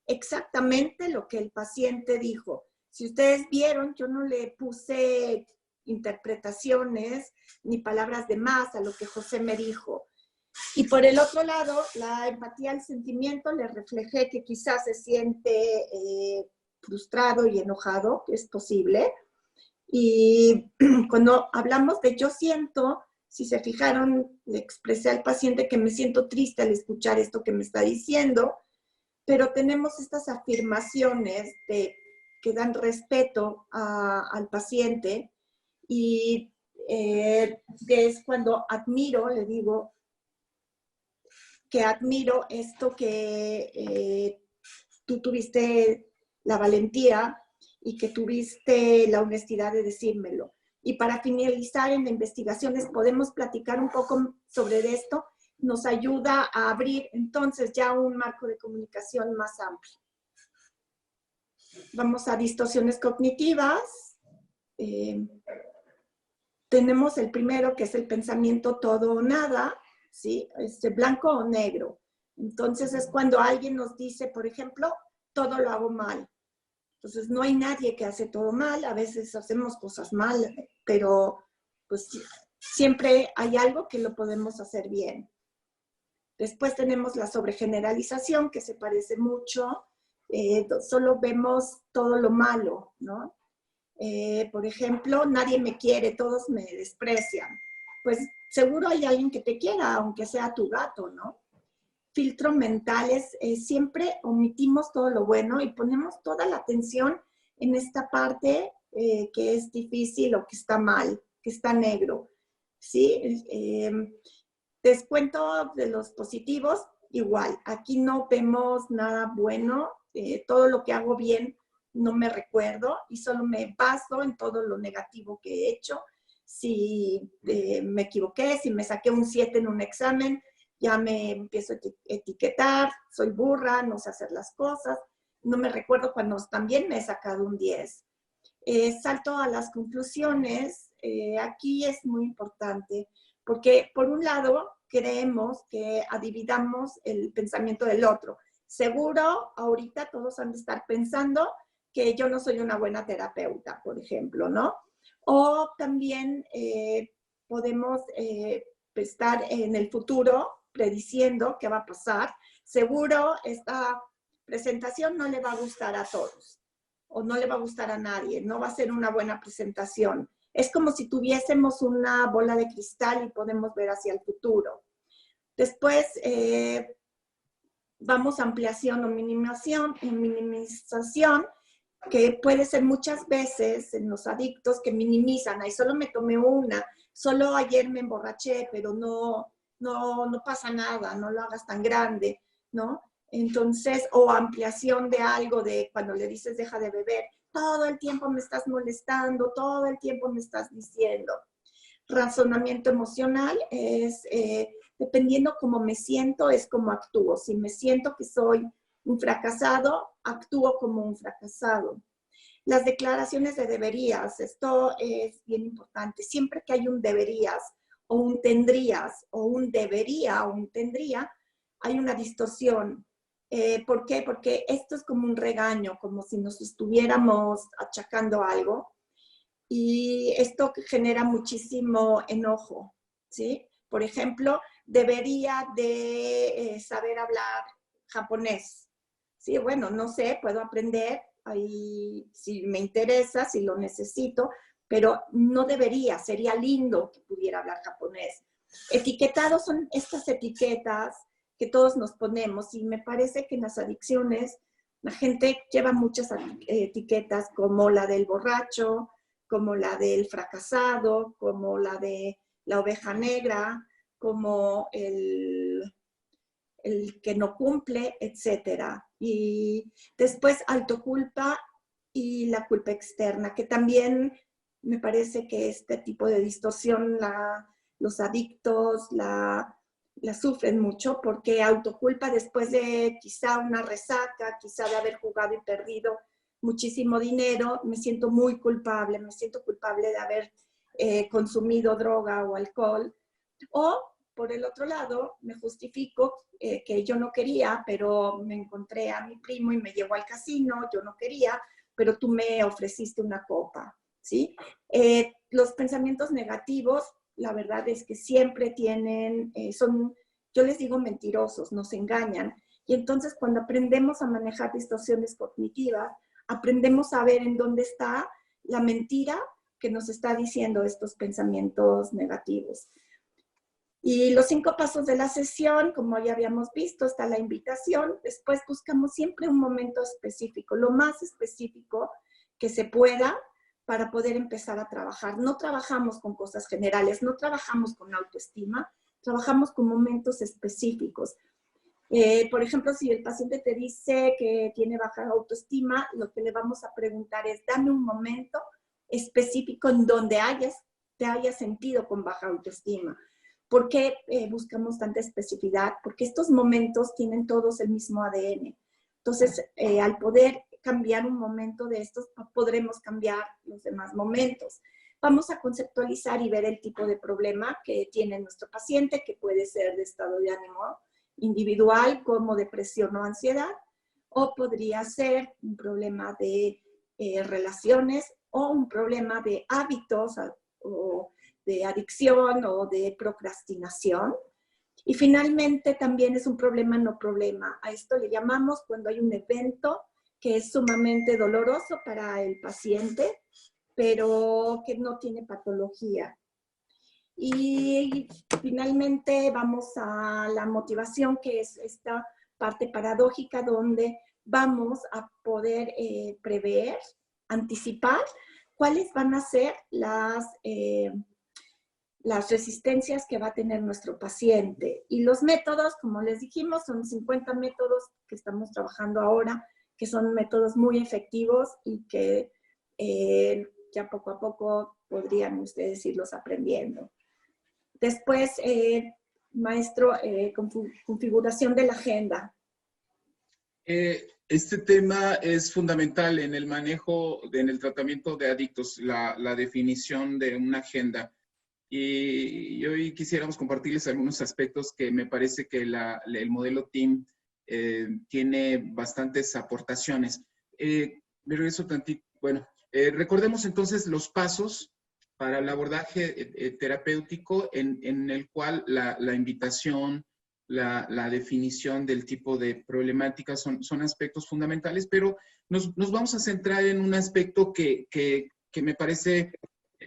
exactamente lo que el paciente dijo. Si ustedes vieron, yo no le puse interpretaciones ni palabras de más a lo que José me dijo. Y por el otro lado, la empatía al sentimiento, le reflejé que quizás se siente frustrado y enojado, que es posible. Y cuando hablamos de yo siento, si se fijaron, le expresé al paciente que me siento triste al escuchar esto que me está diciendo, pero tenemos estas afirmaciones que dan respeto al paciente y es cuando admiro, le digo, que admiro esto que tú tuviste la valentía y que tuviste la honestidad de decírmelo. Y para finalizar en la investigación, podemos platicar un poco sobre esto, nos ayuda a abrir entonces ya un marco de comunicación más amplio. Vamos a distorsiones cognitivas. Tenemos el primero, que es el pensamiento todo o nada, ¿sí? Blanco o negro. Entonces es cuando alguien nos dice, por ejemplo, todo lo hago mal. Entonces no hay nadie que hace todo mal, a veces hacemos cosas mal, pero pues siempre hay algo que lo podemos hacer bien. Después tenemos la sobregeneralización, que se parece mucho. Solo vemos todo lo malo, ¿no? Por ejemplo, nadie me quiere, todos me desprecian. Pues seguro hay alguien que te quiera, aunque sea tu gato, ¿no? Filtro mentales, siempre omitimos todo lo bueno y ponemos toda la atención en esta parte que es difícil o que está mal, que está negro, ¿sí? Descuento de los positivos, igual. Aquí no vemos nada bueno, todo lo que hago bien no me recuerdo y solo me baso en todo lo negativo que he hecho. Si me equivoqué, si me saqué un 7 en un examen, ya me empiezo a etiquetar, soy burra, no sé hacer las cosas, no me recuerdo cuando también me he sacado un 10. Salto a las conclusiones, aquí es muy importante, porque por un lado creemos que adivinamos el pensamiento del otro. Seguro ahorita todos han de estar pensando que yo no soy una buena terapeuta, por ejemplo, ¿no? O también podemos estar en el futuro prediciendo qué va a pasar. Seguro esta presentación no le va a gustar a todos o no le va a gustar a nadie, no va a ser una buena presentación. Es como si tuviésemos una bola de cristal y podemos ver hacia el futuro. Después vamos a ampliación o minimización, que puede ser muchas veces en los adictos que minimizan, ahí solo me tomé una, solo ayer me emborraché, pero no pasa nada, no lo hagas tan grande, ¿no? Entonces, o ampliación de algo, de cuando le dices deja de beber, todo el tiempo me estás molestando, todo el tiempo me estás diciendo. Razonamiento emocional es, dependiendo cómo me siento, es como actúo. Si me siento que soy un fracasado, actúo como un fracasado. Las declaraciones de deberías, esto es bien importante. Siempre que hay un deberías, o un tendrías, o un debería, o un tendría, hay una distorsión. ¿Por qué? Porque esto es como un regaño, como si nos estuviéramos achacando algo. Y esto genera muchísimo enojo, ¿sí? Por ejemplo, debería de saber hablar japonés. Sí, bueno, no sé, puedo aprender, ahí, si me interesa, si lo necesito, pero no debería, sería lindo que pudiera hablar japonés. Etiquetados son estas etiquetas que todos nos ponemos y me parece que en las adicciones la gente lleva muchas etiquetas como la del borracho, como la del fracasado, como la de la oveja negra, como el que no cumple, etc. Y después autoculpa y la culpa externa, que también me parece que este tipo de distorsión los adictos la sufren mucho, porque autoculpa después de quizá una resaca, quizá de haber jugado y perdido muchísimo dinero, me siento muy culpable, me siento culpable de haber consumido droga o alcohol. O, por el otro lado, me justifico que yo no quería, pero me encontré a mi primo y me llevó al casino, yo no quería, pero tú me ofreciste una copa, ¿sí? Los pensamientos negativos, la verdad es que siempre tienen, yo les digo mentirosos, nos engañan. Y entonces cuando aprendemos a manejar distorsiones cognitivas, aprendemos a ver en dónde está la mentira que nos está diciendo estos pensamientos negativos. Y los 5 pasos de la sesión, como ya habíamos visto, está la invitación. Después buscamos siempre un momento específico, lo más específico que se pueda para poder empezar a trabajar. No trabajamos con cosas generales, no trabajamos con autoestima, trabajamos con momentos específicos. Por ejemplo, si el paciente te dice que tiene baja autoestima, lo que le vamos a preguntar es, dame un momento específico en donde te hayas sentido con baja autoestima. ¿Por qué buscamos tanta especificidad? Porque estos momentos tienen todos el mismo ADN. Entonces, al poder cambiar un momento de estos, podremos cambiar los demás momentos. Vamos a conceptualizar y ver el tipo de problema que tiene nuestro paciente, que puede ser de estado de ánimo individual como depresión o ansiedad, o podría ser un problema de relaciones o un problema de hábitos o de adicción o de procrastinación. Y finalmente también es un problema no problema. A esto le llamamos cuando hay un evento que es sumamente doloroso para el paciente, pero que no tiene patología. Y finalmente vamos a la motivación, que es esta parte paradójica donde vamos a poder prever, anticipar cuáles van a ser las resistencias que va a tener nuestro paciente. Y los métodos, como les dijimos, son 50 métodos que estamos trabajando ahora, que son métodos muy efectivos y que ya poco a poco podrían ustedes irlos aprendiendo. Después, maestro, configuración de la agenda.
Este tema es fundamental en el manejo, en el tratamiento de adictos, la definición de una agenda. Y hoy quisiéramos compartirles algunos aspectos que me parece que el modelo TEAM tiene bastantes aportaciones. Me regreso tantito. Bueno, recordemos entonces los pasos para el abordaje terapéutico en el cual la invitación, la definición del tipo de problemáticas son aspectos fundamentales, pero nos vamos a centrar en un aspecto que me parece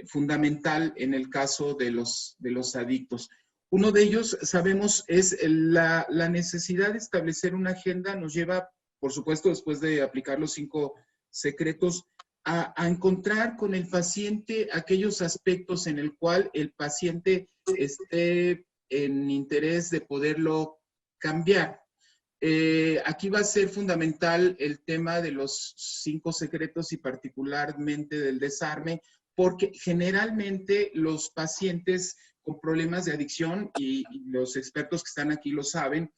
fundamental en el caso de los adictos. Uno de ellos, sabemos, es la necesidad de establecer una agenda. Nos lleva, por supuesto, después de aplicar los 5 secretos, a encontrar con el paciente aquellos aspectos en el cual el paciente esté en interés de poderlo cambiar. Aquí va a ser fundamental el tema de los 5 secretos y particularmente del desarme, porque generalmente los pacientes con problemas de adicción, y los expertos que están aquí lo saben,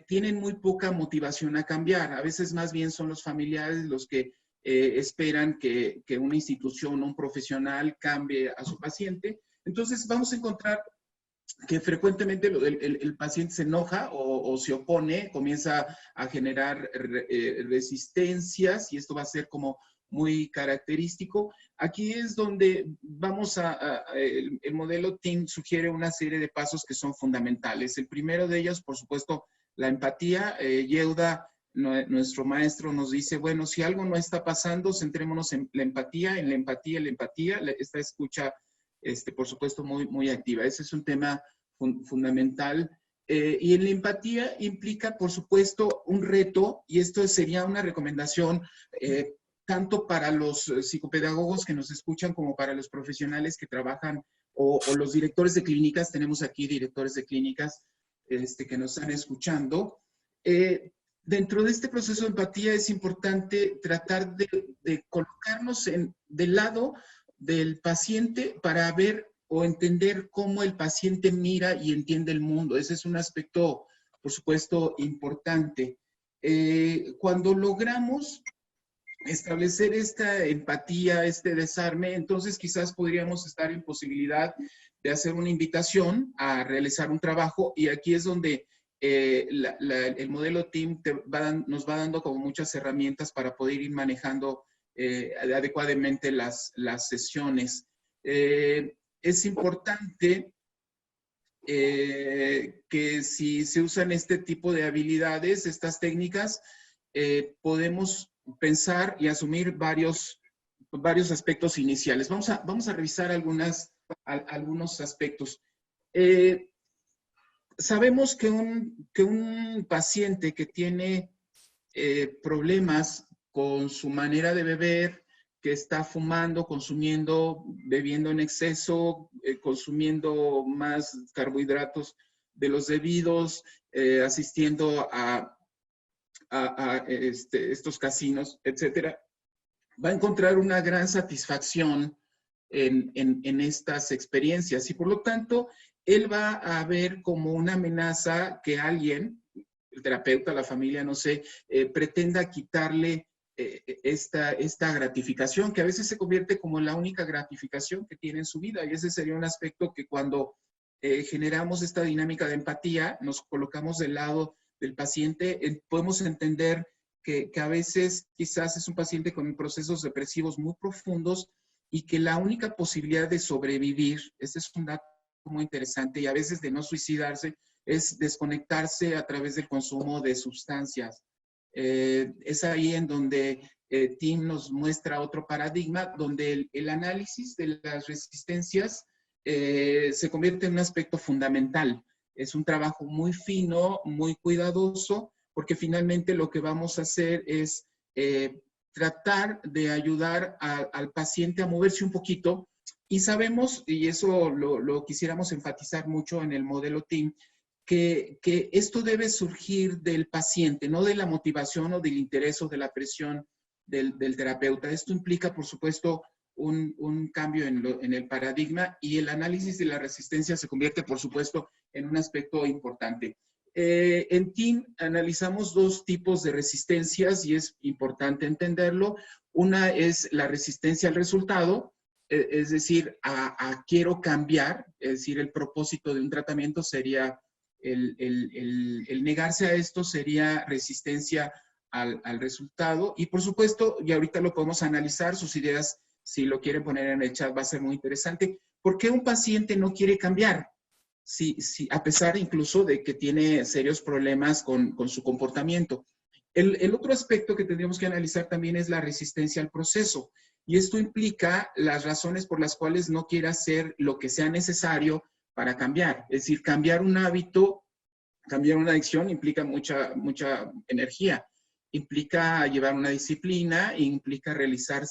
tienen muy poca motivación a cambiar. A veces más bien son los familiares los que esperan que una institución o un profesional cambie a su paciente. Entonces vamos a encontrar que frecuentemente el paciente se enoja o se opone, comienza a generar resistencias, y esto va a ser como muy característico. Aquí es donde vamos el modelo TEAM sugiere una serie de pasos que son fundamentales. El primero de ellos, por supuesto, la empatía. Yehuda, nuestro maestro, nos dice, bueno, si algo no está pasando, centrémonos en la empatía, esta escucha, por supuesto, muy, muy activa. Ese es un tema fundamental. Y en la empatía implica, por supuesto, un reto, y esto sería una recomendación tanto para los psicopedagogos que nos escuchan como para los profesionales que trabajan o los directores de clínicas. Tenemos aquí directores de clínicas que nos están escuchando. Dentro de este proceso de empatía es importante tratar de colocarnos del lado del paciente para ver o entender cómo el paciente mira y entiende el mundo. Ese es un aspecto, por supuesto, importante. Cuando logramos establecer esta empatía, este desarme, entonces quizás podríamos estar en posibilidad de hacer una invitación a realizar un trabajo, y aquí es donde el modelo TEAM nos va dando como muchas herramientas para poder ir manejando adecuadamente las sesiones. Es importante que si se usan este tipo de habilidades, estas técnicas, podemos pensar y asumir varios aspectos iniciales. Vamos a revisar algunos aspectos. Sabemos que un paciente que tiene problemas con su manera de beber, que está fumando, consumiendo, bebiendo en exceso, consumiendo más carbohidratos de los debidos, asistiendo a estos casinos, etcétera, va a encontrar una gran satisfacción en estas experiencias, y por lo tanto él va a ver como una amenaza que alguien, el terapeuta, la familia, no sé, pretenda quitarle esta gratificación, que a veces se convierte como la única gratificación que tiene en su vida. Y ese sería un aspecto que cuando generamos esta dinámica de empatía, nos colocamos del lado del paciente, podemos entender que a veces quizás es un paciente con procesos depresivos muy profundos y que la única posibilidad de sobrevivir, este es un dato muy interesante, y a veces de no suicidarse, es desconectarse a través del consumo de sustancias. Es ahí en donde Tim nos muestra otro paradigma, donde el análisis de las resistencias se convierte en un aspecto fundamental. Es un trabajo muy fino, muy cuidadoso, porque finalmente lo que vamos a hacer es tratar de ayudar al paciente a moverse un poquito. Y sabemos, y eso lo quisiéramos enfatizar mucho en el modelo TIM, que esto debe surgir del paciente, no de la motivación o del interés o de la presión del terapeuta. Esto implica, por supuesto, un cambio en el paradigma, y el análisis de la resistencia se convierte, por supuesto, en un aspecto importante. En TIM analizamos dos tipos de resistencias y es importante entenderlo. Una es la resistencia al resultado, es decir, a quiero cambiar, es decir, el propósito de un tratamiento sería el negarse a esto, sería resistencia al resultado. Y por supuesto, y ahorita lo podemos analizar, sus ideas, si lo quieren poner en el chat, va a ser muy interesante. ¿Por qué un paciente no quiere cambiar? Sí, a pesar incluso de que tiene serios problemas con su comportamiento. El otro aspecto que tendríamos que analizar también es la resistencia al proceso. Y esto implica las razones por las cuales no quiere hacer lo que sea necesario para cambiar. Es decir, cambiar un hábito, cambiar una adicción implica mucha energía. Implica llevar una disciplina, implica realizar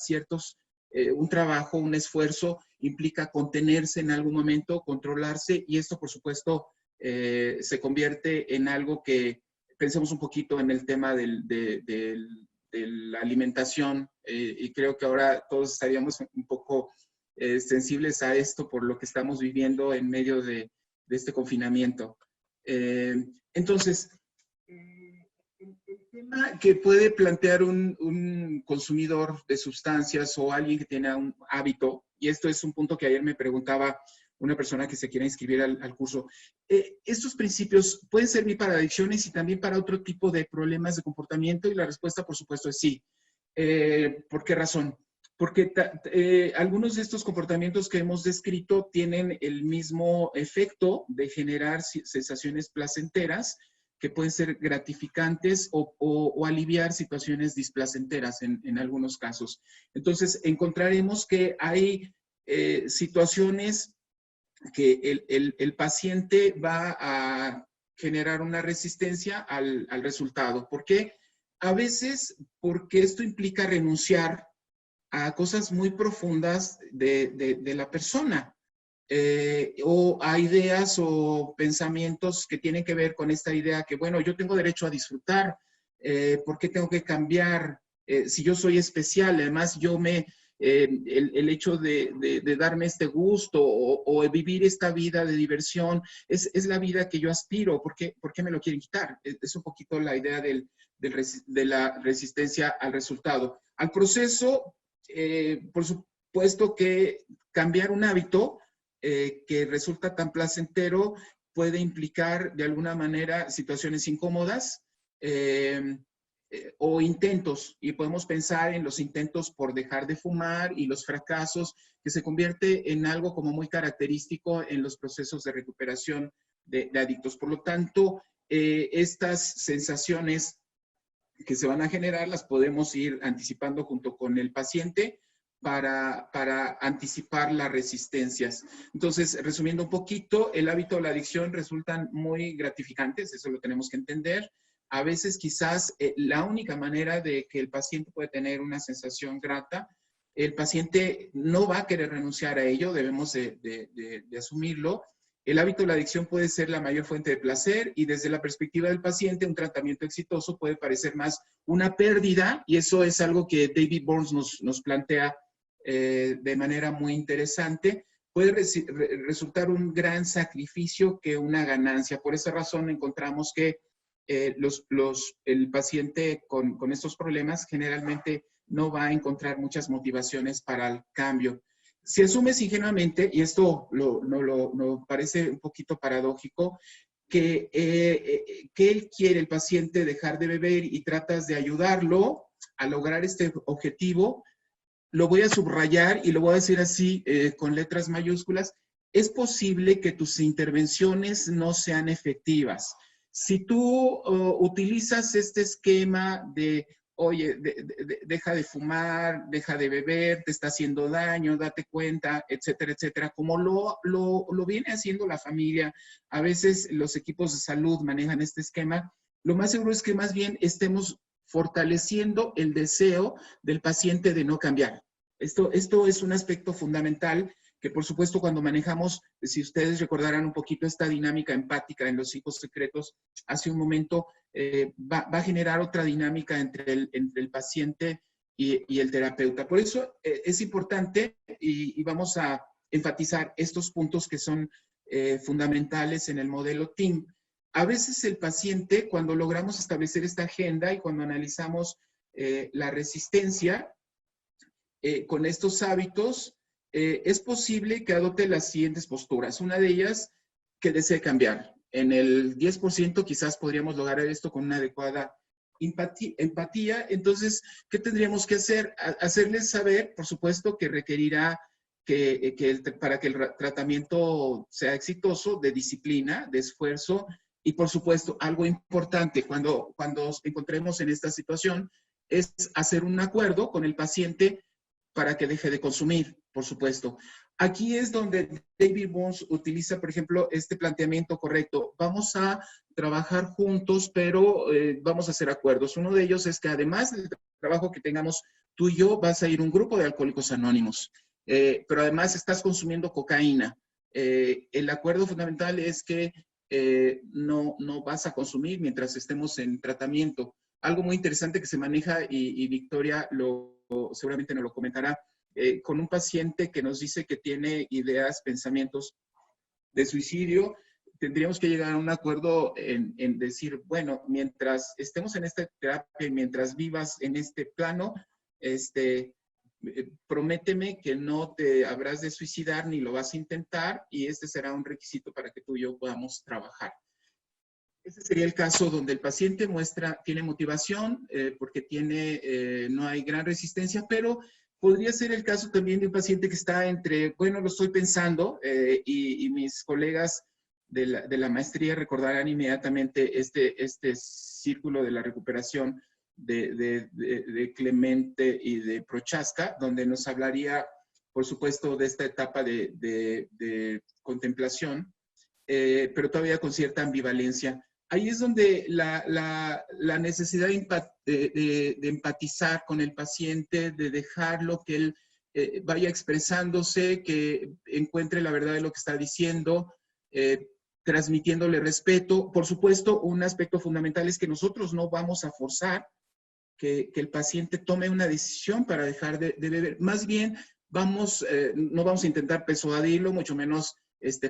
un trabajo, un esfuerzo, implica contenerse en algún momento, controlarse, y esto, por supuesto, se convierte en algo que, pensemos un poquito en el tema de la alimentación, y creo que ahora todos estaríamos un poco sensibles a esto por lo que estamos viviendo en medio de este confinamiento. Entonces, el tema que puede plantear un consumidor de sustancias o alguien que tiene un hábito, y esto es un punto que ayer me preguntaba una persona que se quiere inscribir al curso, estos principios pueden servir para adicciones y también para otro tipo de problemas de comportamiento, y la respuesta, por supuesto, es sí. ¿Por qué razón? Porque algunos de estos comportamientos que hemos descrito tienen el mismo efecto de generar sensaciones placenteras que pueden ser gratificantes o aliviar situaciones displacenteras en algunos casos. Entonces, encontraremos que hay situaciones que el paciente va a generar una resistencia al resultado. ¿Por qué? A veces porque esto implica renunciar a cosas muy profundas de la persona, o a ideas o pensamientos que tienen que ver con esta idea que, bueno, yo tengo derecho a disfrutar, ¿por qué tengo que cambiar? Si yo soy especial, además el hecho de darme este gusto o vivir esta vida de diversión es la vida que yo aspiro. ¿Por qué me lo quieren quitar? Es un poquito la idea de la resistencia al resultado. Al proceso, por supuesto que cambiar un hábito que resulta tan placentero puede implicar de alguna manera situaciones incómodas, o intentos, y podemos pensar en los intentos por dejar de fumar y los fracasos, que se convierte en algo como muy característico en los procesos de recuperación de adictos. Por lo tanto, estas sensaciones que se van a generar las podemos ir anticipando junto con el paciente para anticipar las resistencias. Entonces, resumiendo un poquito, el hábito o la adicción resultan muy gratificantes, eso lo tenemos que entender. A veces quizás la única manera de que el paciente pueda tener una sensación grata, el paciente no va a querer renunciar a ello, debemos de asumirlo. El hábito o la adicción puede ser la mayor fuente de placer, y desde la perspectiva del paciente, un tratamiento exitoso puede parecer más una pérdida, y eso es algo que David Burns nos plantea de manera muy interesante. Puede resultar un gran sacrificio que una ganancia. Por esa razón encontramos que el paciente con estos problemas generalmente no va a encontrar muchas motivaciones para el cambio. Si asumes ingenuamente, y esto nos parece un poquito paradójico, que él quiere, el paciente, dejar de beber y tratas de ayudarlo a lograr este objetivo, lo voy a subrayar y lo voy a decir así con letras mayúsculas, es posible que tus intervenciones no sean efectivas. Si tú utilizas este esquema de, oye, deja de fumar, deja de beber, te está haciendo daño, date cuenta, etcétera, etcétera, como lo viene haciendo la familia, a veces los equipos de salud manejan este esquema, lo más seguro es que más bien estemos fortaleciendo el deseo del paciente de no cambiar. Esto es un aspecto fundamental que, por supuesto, cuando manejamos, si ustedes recordarán un poquito esta dinámica empática en los hijos secretos, hace un momento va a generar otra dinámica entre el paciente y el terapeuta. Por eso es importante y vamos a enfatizar estos puntos que son fundamentales en el modelo TEAM. A veces el paciente, cuando logramos establecer esta agenda y cuando analizamos la resistencia con estos hábitos, es posible que adopte las siguientes posturas. Una de ellas, que desee cambiar. En el 10% quizás podríamos lograr esto con una adecuada empatía. Entonces, ¿qué tendríamos que hacer? Hacerles saber, por supuesto, que requerirá para que el tratamiento sea exitoso, de disciplina, de esfuerzo, y por supuesto, algo importante cuando encontremos en esta situación es hacer un acuerdo con el paciente para que deje de consumir, por supuesto. Aquí es donde David Burns utiliza, por ejemplo, este planteamiento correcto. Vamos a trabajar juntos, pero vamos a hacer acuerdos. Uno de ellos es que además del trabajo que tengamos tú y yo, vas a ir a un grupo de Alcohólicos Anónimos, pero además estás consumiendo cocaína. El acuerdo fundamental es que no vas a consumir mientras estemos en tratamiento. Algo muy interesante que se maneja, y Victoria seguramente nos lo comentará, con un paciente que nos dice que tiene ideas, pensamientos de suicidio, tendríamos que llegar a un acuerdo en decir, bueno, mientras estemos en esta terapia y mientras vivas en este plano, prométeme que no te habrás de suicidar ni lo vas a intentar, y este será un requisito para que tú y yo podamos trabajar. Este sería el caso donde el paciente tiene motivación porque no hay gran resistencia, pero podría ser el caso también de un paciente que está entre, bueno, lo estoy pensando, y mis colegas de la maestría recordarán inmediatamente este círculo de la recuperación de Clemente y de Prochaska, donde nos hablaría, por supuesto, de esta etapa de contemplación, pero todavía con cierta ambivalencia. Ahí es donde la necesidad de empatizar con el paciente, de dejarlo que él vaya expresándose, que encuentre la verdad de lo que está diciendo, transmitiéndole respeto. Por supuesto, un aspecto fundamental es que nosotros no vamos a forzar que el paciente tome una decisión para dejar de beber. Más bien, no vamos a intentar persuadirlo, mucho menos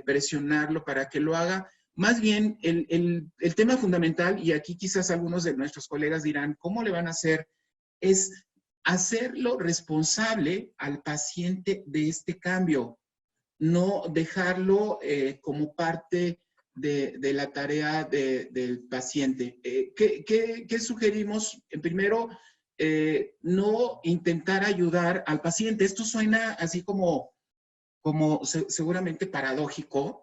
presionarlo para que lo haga. Más bien, el tema fundamental, y aquí quizás algunos de nuestros colegas dirán, ¿cómo le van a hacer? Es hacerlo responsable al paciente de este cambio, no dejarlo como parte de la tarea del paciente. ¿Qué sugerimos? Primero, no intentar ayudar al paciente. Esto suena así como seguramente paradójico,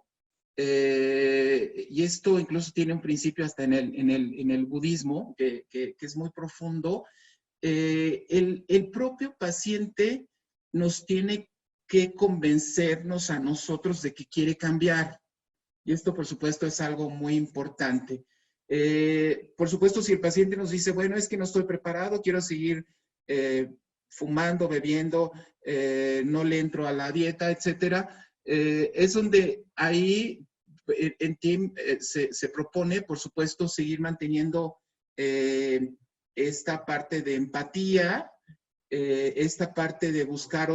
y esto incluso tiene un principio hasta en el budismo, que es muy profundo. El propio paciente nos tiene que convencernos a nosotros de que quiere cambiar. Y esto, por supuesto, es algo muy importante. Por supuesto, si el paciente nos dice, bueno, es que no estoy preparado, quiero seguir fumando, bebiendo, no le entro a la dieta, etcétera, es donde ahí en TEAM se propone, por supuesto, seguir manteniendo esta parte de empatía, esta parte de buscar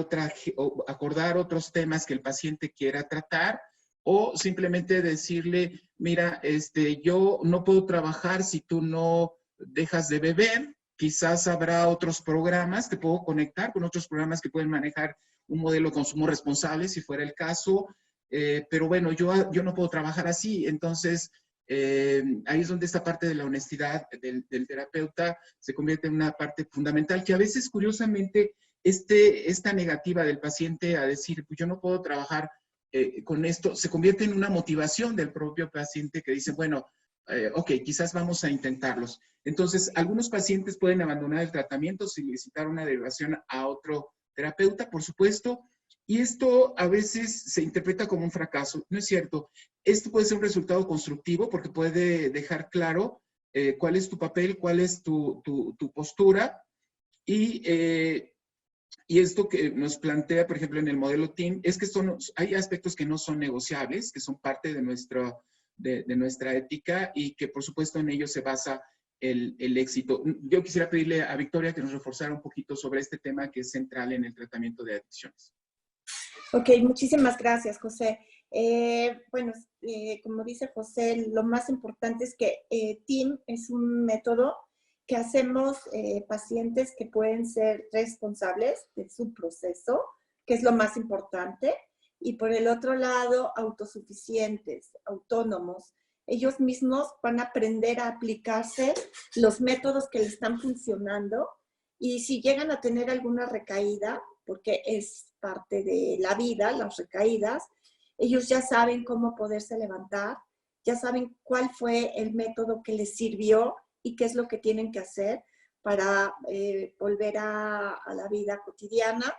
acordar otros temas que el paciente quiera tratar, o simplemente decirle, mira, yo no puedo trabajar si tú no dejas de beber. Quizás habrá otros programas, te puedo conectar con otros programas que pueden manejar un modelo de consumo responsable, si fuera el caso, pero bueno, yo no puedo trabajar así. Entonces, ahí es donde esta parte de la honestidad del terapeuta se convierte en una parte fundamental, que a veces, curiosamente, esta negativa del paciente a decir, pues yo no puedo trabajar con esto se convierte en una motivación del propio paciente que dice, bueno, ok, quizás vamos a intentarlos. Entonces, algunos pacientes pueden abandonar el tratamiento, solicitar una derivación a otro terapeuta, por supuesto, y esto a veces se interpreta como un fracaso. No es cierto. Esto puede ser un resultado constructivo porque puede dejar claro cuál es tu papel, cuál es tu postura, y esto que nos plantea, por ejemplo, en el modelo TEAM, es que hay aspectos que no son negociables, que son parte de nuestra ética y que, por supuesto, en ellos se basa el éxito. Yo quisiera pedirle a Victoria que nos reforzara un poquito sobre este tema que es central en el tratamiento de adicciones.
Ok, muchísimas gracias, José. Bueno, como dice José, lo más importante es que TEAM es un método que hacemos pacientes que pueden ser responsables de su proceso, que es lo más importante, y por el otro lado, autosuficientes, autónomos. Ellos mismos van a aprender a aplicarse los métodos que les están funcionando, y si llegan a tener alguna recaída, porque es parte de la vida, las recaídas, ellos ya saben cómo poderse levantar, ya saben cuál fue el método que les sirvió y qué es lo que tienen que hacer para volver a la vida cotidiana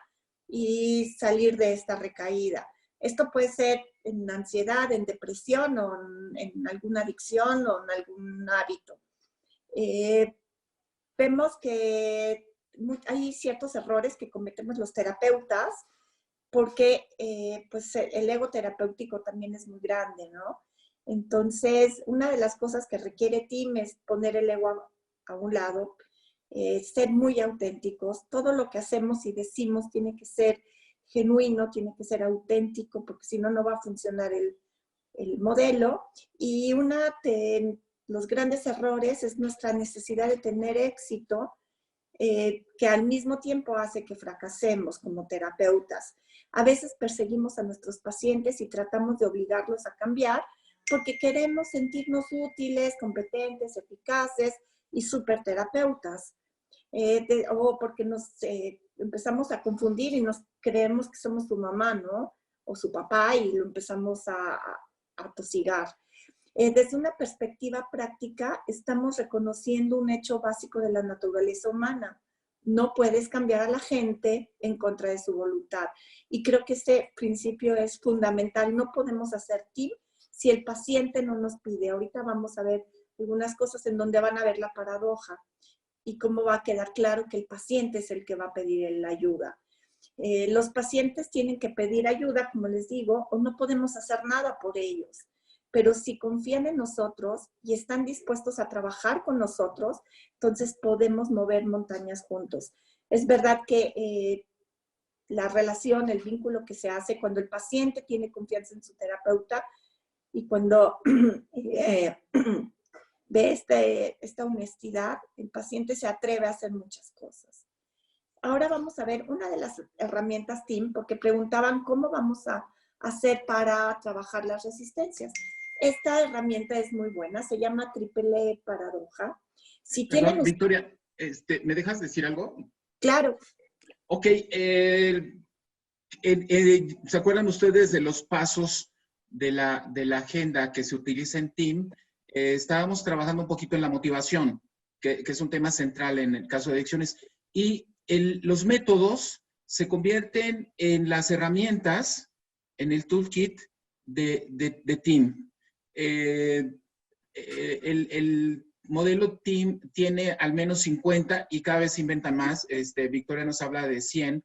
y salir de esta recaída. Esto puede ser en ansiedad, en depresión o en alguna adicción o en algún hábito. Vemos que hay ciertos errores que cometemos los terapeutas porque pues el ego terapéutico también es muy grande, ¿no? Entonces, una de las cosas que requiere TEAM es poner el ego a un lado, ser muy auténticos. Todo lo que hacemos y decimos tiene que ser genuino, tiene que ser auténtico, porque si no, no va a funcionar el modelo. Y uno de los grandes errores es nuestra necesidad de tener éxito, que al mismo tiempo hace que fracasemos como terapeutas. A veces perseguimos a nuestros pacientes y tratamos de obligarlos a cambiar porque queremos sentirnos útiles, competentes, eficaces y superterapeutas. O porque nos empezamos a confundir y nos creemos que somos su mamá, ¿no? O su papá y lo empezamos a atosigar. Desde una perspectiva práctica, estamos reconociendo un hecho básico de la naturaleza humana. No puedes cambiar a la gente en contra de su voluntad. Y creo que ese principio es fundamental. No podemos hacer TEAM si el paciente no nos pide. Ahorita vamos a ver algunas cosas en donde van a ver la paradoja y cómo va a quedar claro que el paciente es el que va a pedir la ayuda. Los pacientes tienen que pedir ayuda, como les digo, o no podemos hacer nada por ellos. Pero si confían en nosotros y están dispuestos a trabajar con nosotros, entonces podemos mover montañas juntos. Es verdad que la relación, el vínculo que se hace cuando el paciente tiene confianza en su terapeuta y cuando ve esta honestidad, el paciente se atreve a hacer muchas cosas. Ahora vamos a ver una de las herramientas TEAM, porque preguntaban cómo vamos a hacer para trabajar las resistencias. Esta herramienta es muy buena, se llama Triple Paradoja. Si
Perdón, Victoria, ¿me dejas decir algo?
Claro.
Ok, ¿se acuerdan ustedes de los pasos de la agenda que se utiliza en TEAM? Estábamos trabajando un poquito en la motivación, que es un tema central en el caso de adicciones, y los métodos se convierten en las herramientas, en el toolkit de TEAM. El modelo TEAM tiene al menos 50 y cada vez se inventan más. Victoria nos habla de 100.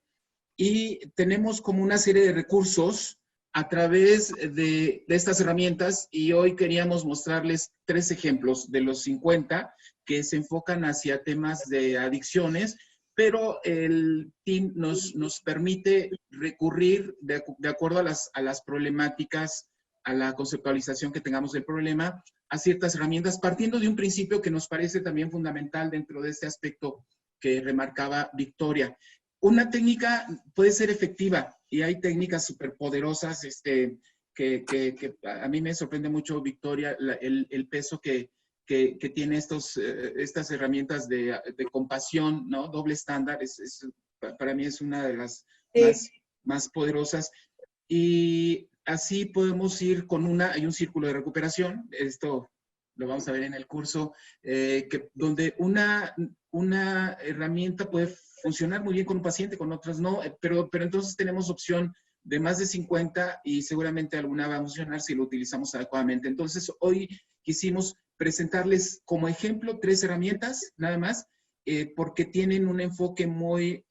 Y tenemos como una serie de recursos a través de estas herramientas, y hoy queríamos mostrarles 3 ejemplos de los 50 que se enfocan hacia temas de adicciones, pero el TEAM nos permite recurrir de acuerdo a las problemáticas, a la conceptualización que tengamos del problema, a ciertas herramientas, partiendo de un principio que nos parece también fundamental dentro de este aspecto que remarcaba Victoria. Una técnica puede ser efectiva y hay técnicas súper poderosas que a mí me sorprende mucho, Victoria, el peso que tiene estas herramientas de compasión, ¿no? Doble estándar, para mí es una de las más poderosas. Y así podemos ir hay un círculo de recuperación, esto lo vamos a ver en el curso, donde una herramienta puede funcionar muy bien con un paciente, con otras no, pero entonces tenemos opción de más de 50 y seguramente alguna va a funcionar si lo utilizamos adecuadamente. Entonces, hoy quisimos presentarles como ejemplo 3 herramientas, nada más, porque tienen un enfoque muy,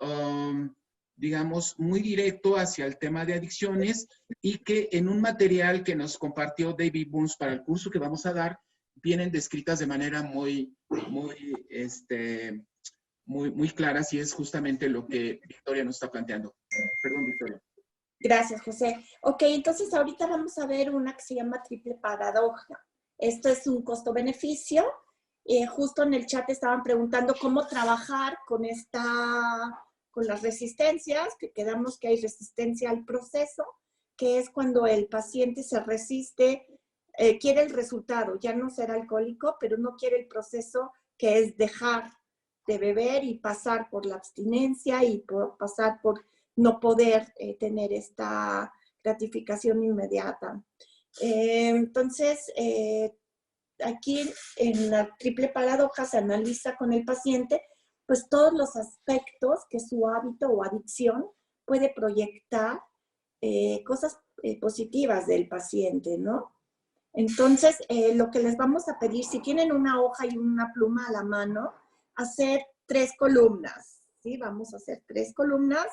digamos, muy directo hacia el tema de adicciones y que en un material que nos compartió David Burns para el curso que vamos a dar, vienen descritas de manera muy claras y es justamente lo que Victoria nos está planteando. Perdón, Victoria.
Gracias, José. Ok, entonces ahorita vamos a ver una que se llama triple paradoja. Esto es un costo-beneficio. Justo en el chat estaban preguntando cómo trabajar con las resistencias, que quedamos que hay resistencia al proceso, que es cuando el paciente se resiste, quiere el resultado, ya no ser alcohólico, pero no quiere el proceso que es dejar de beber y pasar por la abstinencia y pasar por no poder tener esta gratificación inmediata. Entonces, aquí en la triple paradoja se analiza con el paciente pues todos los aspectos que su hábito o adicción puede proyectar, cosas positivas del paciente, ¿no? Entonces, lo que les vamos a pedir, si tienen una hoja y una pluma a la mano, hacer 3 columnas, ¿sí? Vamos a hacer 3 columnas.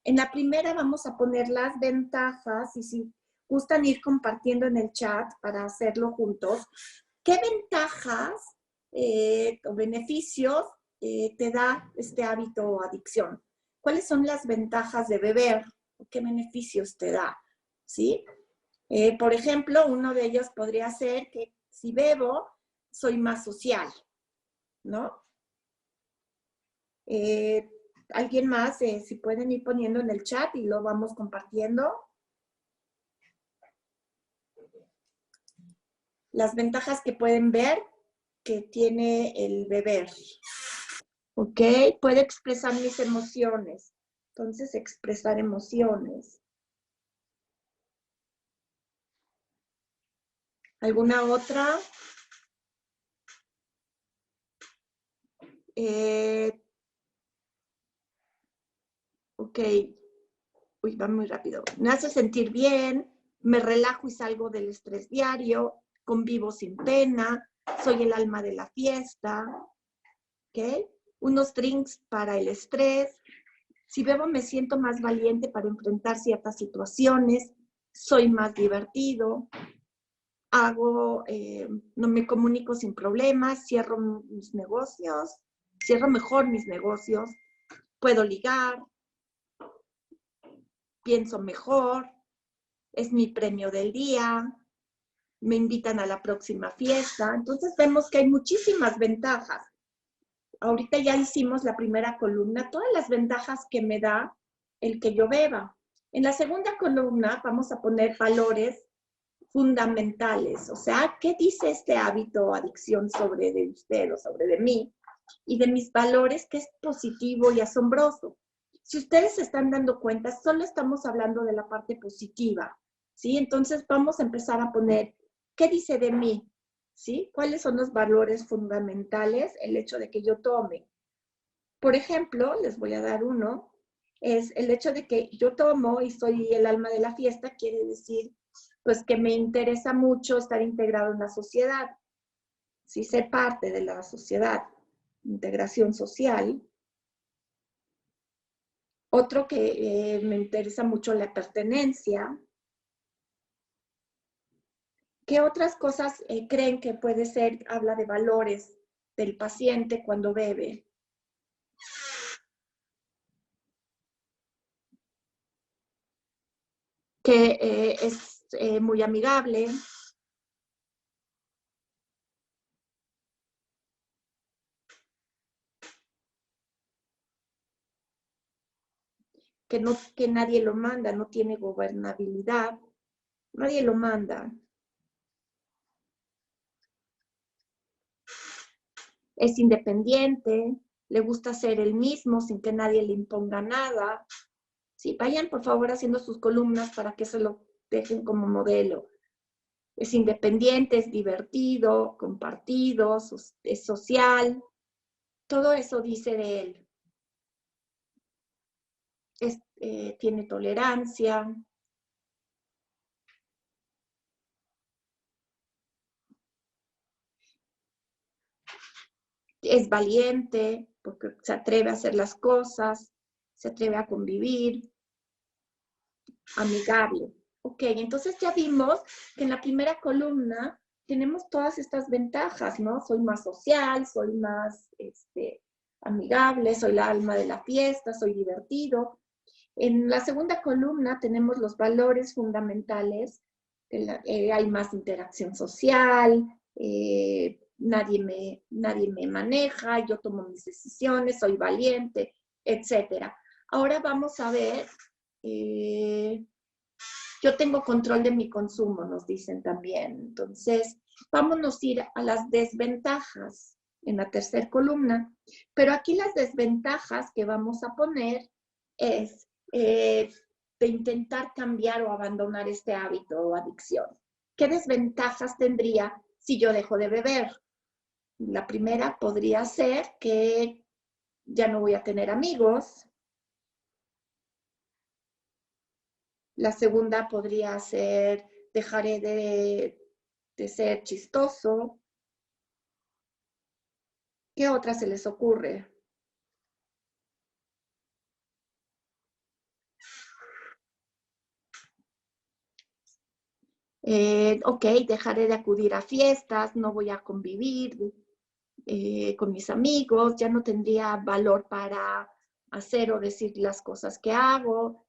En la primera vamos a poner las ventajas y si gustan ir compartiendo en el chat para hacerlo juntos, ¿qué ventajas o beneficios te da este hábito o adicción? ¿Cuáles son las ventajas de beber? ¿Qué beneficios te da? ¿Sí? Por ejemplo, uno de ellos podría ser que si bebo, soy más social, ¿no? ¿Alguien más? Si pueden ir poniendo en el chat y lo vamos compartiendo. Las ventajas que pueden ver que tiene el beber. ¿Ok? Puedo expresar mis emociones. Entonces, expresar emociones. ¿Alguna otra? Ok. Uy, va muy rápido. Me hace sentir bien, me relajo y salgo del estrés diario, convivo sin pena, soy el alma de la fiesta. ¿Ok? Unos drinks para el estrés. Si bebo me siento más valiente para enfrentar ciertas situaciones, soy más divertido, no me comunico sin problemas, cierro mejor mis negocios, puedo ligar, pienso mejor, es mi premio del día, me invitan a la próxima fiesta. Entonces vemos que hay muchísimas ventajas. Ahorita ya hicimos la primera columna, todas las ventajas que me da el que yo beba. En la segunda columna vamos a poner valores fundamentales, o sea, ¿qué dice este hábito o adicción sobre de usted o sobre de mí? Y de mis valores, que es positivo y asombroso. Si ustedes se están dando cuenta, solo estamos hablando de la parte positiva, ¿sí? Entonces vamos a empezar a poner, ¿qué dice de mí? ¿Sí? ¿Cuáles son los valores fundamentales? El hecho de que yo tome. Por ejemplo, les voy a dar uno, es el hecho de que yo tomo y soy el alma de la fiesta, quiere decir, pues que me interesa mucho estar integrado en la sociedad, ¿sí? Ser parte de la sociedad, integración social. Otro que me interesa mucho la pertenencia. ¿Qué otras cosas creen que puede ser, habla de valores del paciente cuando bebe? Que es muy amigable. Que nadie lo manda, no tiene gobernabilidad. Nadie lo manda. Es independiente, le gusta ser el mismo sin que nadie le imponga nada. Sí, vayan por favor haciendo sus columnas para que se lo dejen como modelo. Es independiente, es divertido, compartido, es social. Todo eso dice de él. Tiene tolerancia. Es valiente porque se atreve a hacer las cosas, se atreve a convivir, amigable. Ok, entonces ya vimos que en la primera columna tenemos todas estas ventajas, ¿no? Soy más social, soy más amigable, soy la alma de la fiesta, soy divertido. En la segunda columna tenemos los valores fundamentales, hay más interacción social, nadie me maneja, yo tomo mis decisiones, soy valiente, etc. Ahora vamos a ver, yo tengo control de mi consumo, nos dicen también. Entonces, vámonos a ir a las desventajas en la tercera columna. Pero aquí las desventajas que vamos a poner es de intentar cambiar o abandonar este hábito o adicción. ¿Qué desventajas tendría si yo dejo de beber? La primera podría ser que ya no voy a tener amigos. La segunda podría ser, dejaré de ser chistoso. ¿Qué otra se les ocurre? Ok, dejaré de acudir a fiestas, no voy a convivir con mis amigos, ya no tendría valor para hacer o decir las cosas que hago,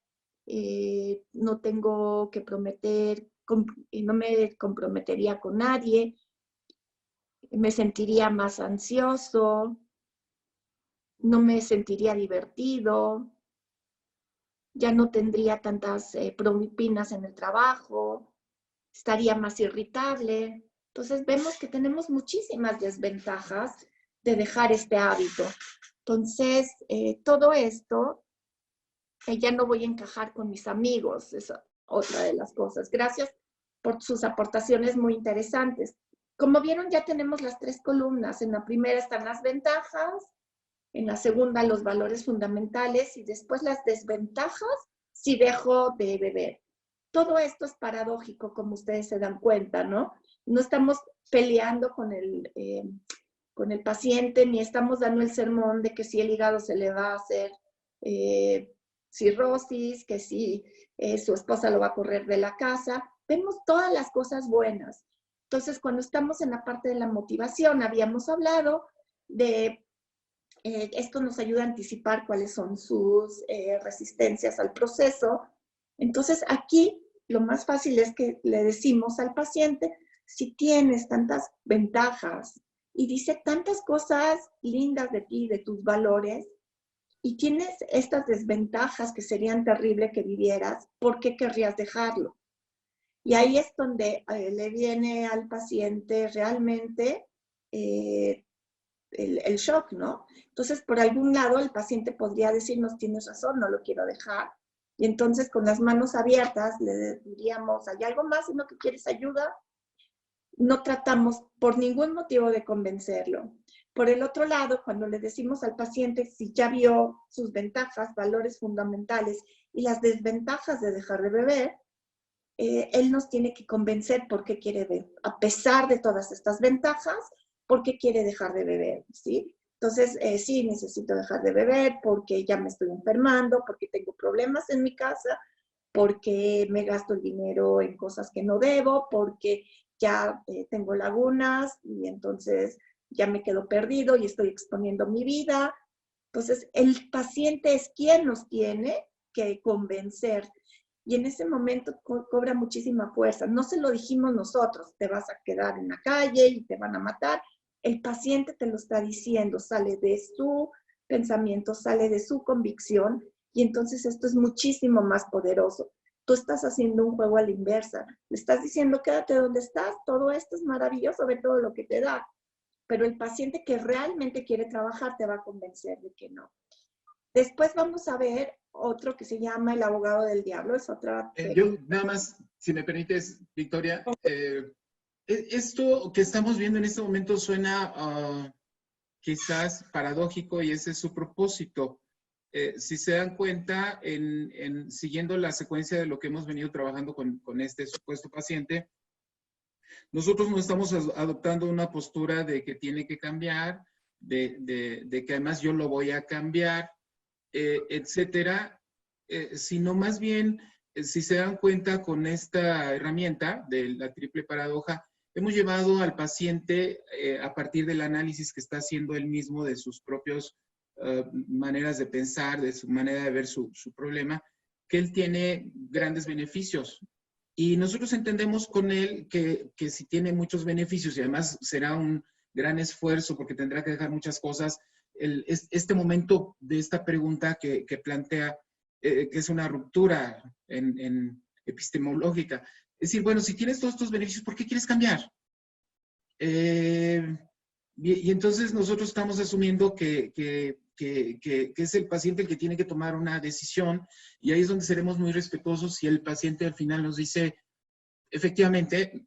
no tengo que prometer, no me comprometería con nadie, me sentiría más ansioso, no me sentiría divertido, ya no tendría tantas propinas en el trabajo, estaría más irritable. Entonces vemos que tenemos muchísimas desventajas de dejar este hábito. Entonces, todo esto, ya no voy a encajar con mis amigos, es otra de las cosas. Gracias por sus aportaciones muy interesantes. Como vieron, ya tenemos las tres columnas. En la primera están las ventajas, en la segunda los valores fundamentales y después las desventajas si dejo de beber. Todo esto es paradójico, como ustedes se dan cuenta, ¿no? No estamos peleando con el paciente, ni estamos dando el sermón de que si el hígado se le va a hacer cirrosis, que si su esposa lo va a correr de la casa. Vemos todas las cosas buenas. Entonces, cuando estamos en la parte de la motivación, habíamos hablado de esto nos ayuda a anticipar cuáles son sus resistencias al proceso. Entonces, aquí lo más fácil es que le decimos al paciente, si tienes tantas ventajas y dice tantas cosas lindas de ti, de tus valores, y tienes estas desventajas que serían terribles que vivieras, ¿por qué querrías dejarlo? Y ahí es donde le viene al paciente realmente el shock, ¿no? Entonces, por algún lado, el paciente podría decirnos, tienes razón, no lo quiero dejar. Y entonces, con las manos abiertas, le diríamos, ¿hay algo más en lo que quieres ayuda? No tratamos por ningún motivo de convencerlo. Por el otro lado, cuando le decimos al paciente si ya vio sus ventajas, valores fundamentales y las desventajas de dejar de beber, él nos tiene que convencer por qué quiere beber, a pesar de todas estas ventajas, por qué quiere dejar de beber, ¿sí? Entonces, sí, necesito dejar de beber porque ya me estoy enfermando, porque tengo problemas en mi casa, porque me gasto el dinero en cosas que no debo, porque ya tengo lagunas y entonces ya me quedo perdido y estoy exponiendo mi vida. Entonces, el paciente es quien nos tiene que convencer. Y en ese momento cobra muchísima fuerza. No se lo dijimos nosotros, te vas a quedar en la calle y te van a matar. El paciente te lo está diciendo, sale de su pensamiento, sale de su convicción, y entonces esto es muchísimo más poderoso. Tú estás haciendo un juego a la inversa. Le estás diciendo, quédate donde estás, todo esto es maravilloso, ve todo lo que te da. Pero el paciente que realmente quiere trabajar te va a convencer de que no. Después vamos a ver otro que se llama El abogado del diablo. Es otra
Yo nada más Si me permites, Victoria, esto que estamos viendo en este momento suena quizás paradójico y ese es su propósito. Si se dan cuenta, siguiendo la secuencia de lo que hemos venido trabajando con este supuesto paciente, nosotros no estamos adoptando una postura de que tiene que cambiar, de que además yo lo voy a cambiar, etcétera, sino más bien, si se dan cuenta con esta herramienta de la triple paradoja, hemos llevado al paciente a partir del análisis que está haciendo él mismo de sus propios maneras de pensar, de su manera de ver su problema, que él tiene grandes beneficios. Y nosotros entendemos con él que si tiene muchos beneficios y además será un gran esfuerzo porque tendrá que dejar muchas cosas, este momento de esta pregunta que plantea, que es una ruptura epistemológica. Es decir, bueno, si tienes todos estos beneficios, ¿por qué quieres cambiar? Y entonces nosotros estamos asumiendo que es el paciente el que tiene que tomar una decisión y ahí es donde seremos muy respetuosos si el paciente al final nos dice, efectivamente,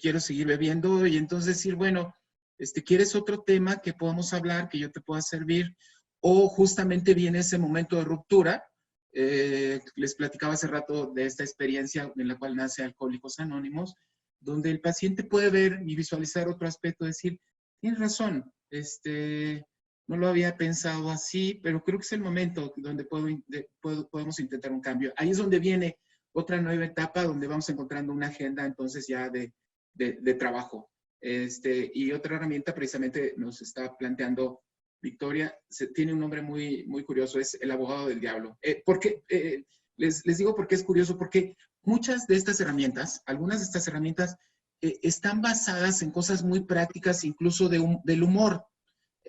quiero seguir bebiendo y entonces decir, bueno, ¿quieres otro tema que podamos hablar, que yo te pueda servir? O justamente viene ese momento de ruptura. Les platicaba hace rato de esta experiencia en la cual nace Alcohólicos Anónimos, donde el paciente puede ver y visualizar otro aspecto, decir, tienes razón, no lo había pensado así, pero creo que es el momento donde podemos intentar un cambio. Ahí es donde viene otra nueva etapa, donde vamos encontrando una agenda entonces ya de trabajo. Y otra herramienta precisamente nos está planteando Victoria, tiene un nombre muy, muy curioso, es el abogado del diablo. Les digo por qué es curioso, porque muchas de estas herramientas, algunas de estas herramientas están basadas en cosas muy prácticas, incluso del humor.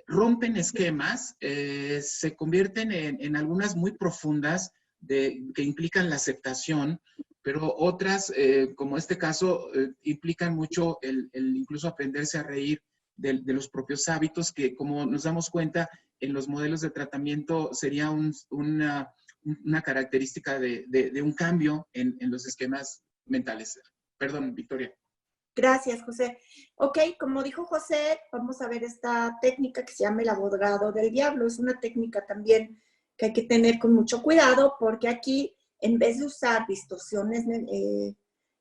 Rompen esquemas, se convierten en algunas muy profundas que implican la aceptación, pero otras, como este caso, implican mucho el incluso aprenderse a reír de los propios hábitos, que como nos damos cuenta en los modelos de tratamiento sería una característica de un cambio en los esquemas mentales. Perdón, Victoria.
Gracias, José. Ok, como dijo José, vamos a ver esta técnica que se llama el abogado del diablo. Es una técnica también que hay que tener con mucho cuidado porque aquí, en vez de usar distorsiones,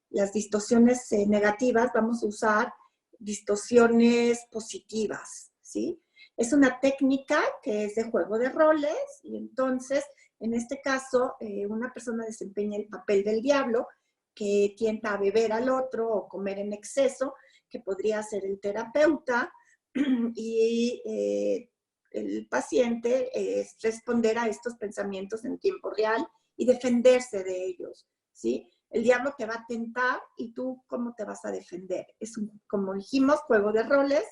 las distorsiones negativas, vamos a usar distorsiones positivas, ¿sí? Es una técnica que es de juego de roles y entonces, en este caso, una persona desempeña el papel del diablo que tienta a beber al otro o comer en exceso, que podría ser el terapeuta, y el paciente es responder a estos pensamientos en tiempo real y defenderse de ellos, ¿sí? El diablo te va a tentar y tú, ¿cómo te vas a defender? Es un, como dijimos, juego de roles.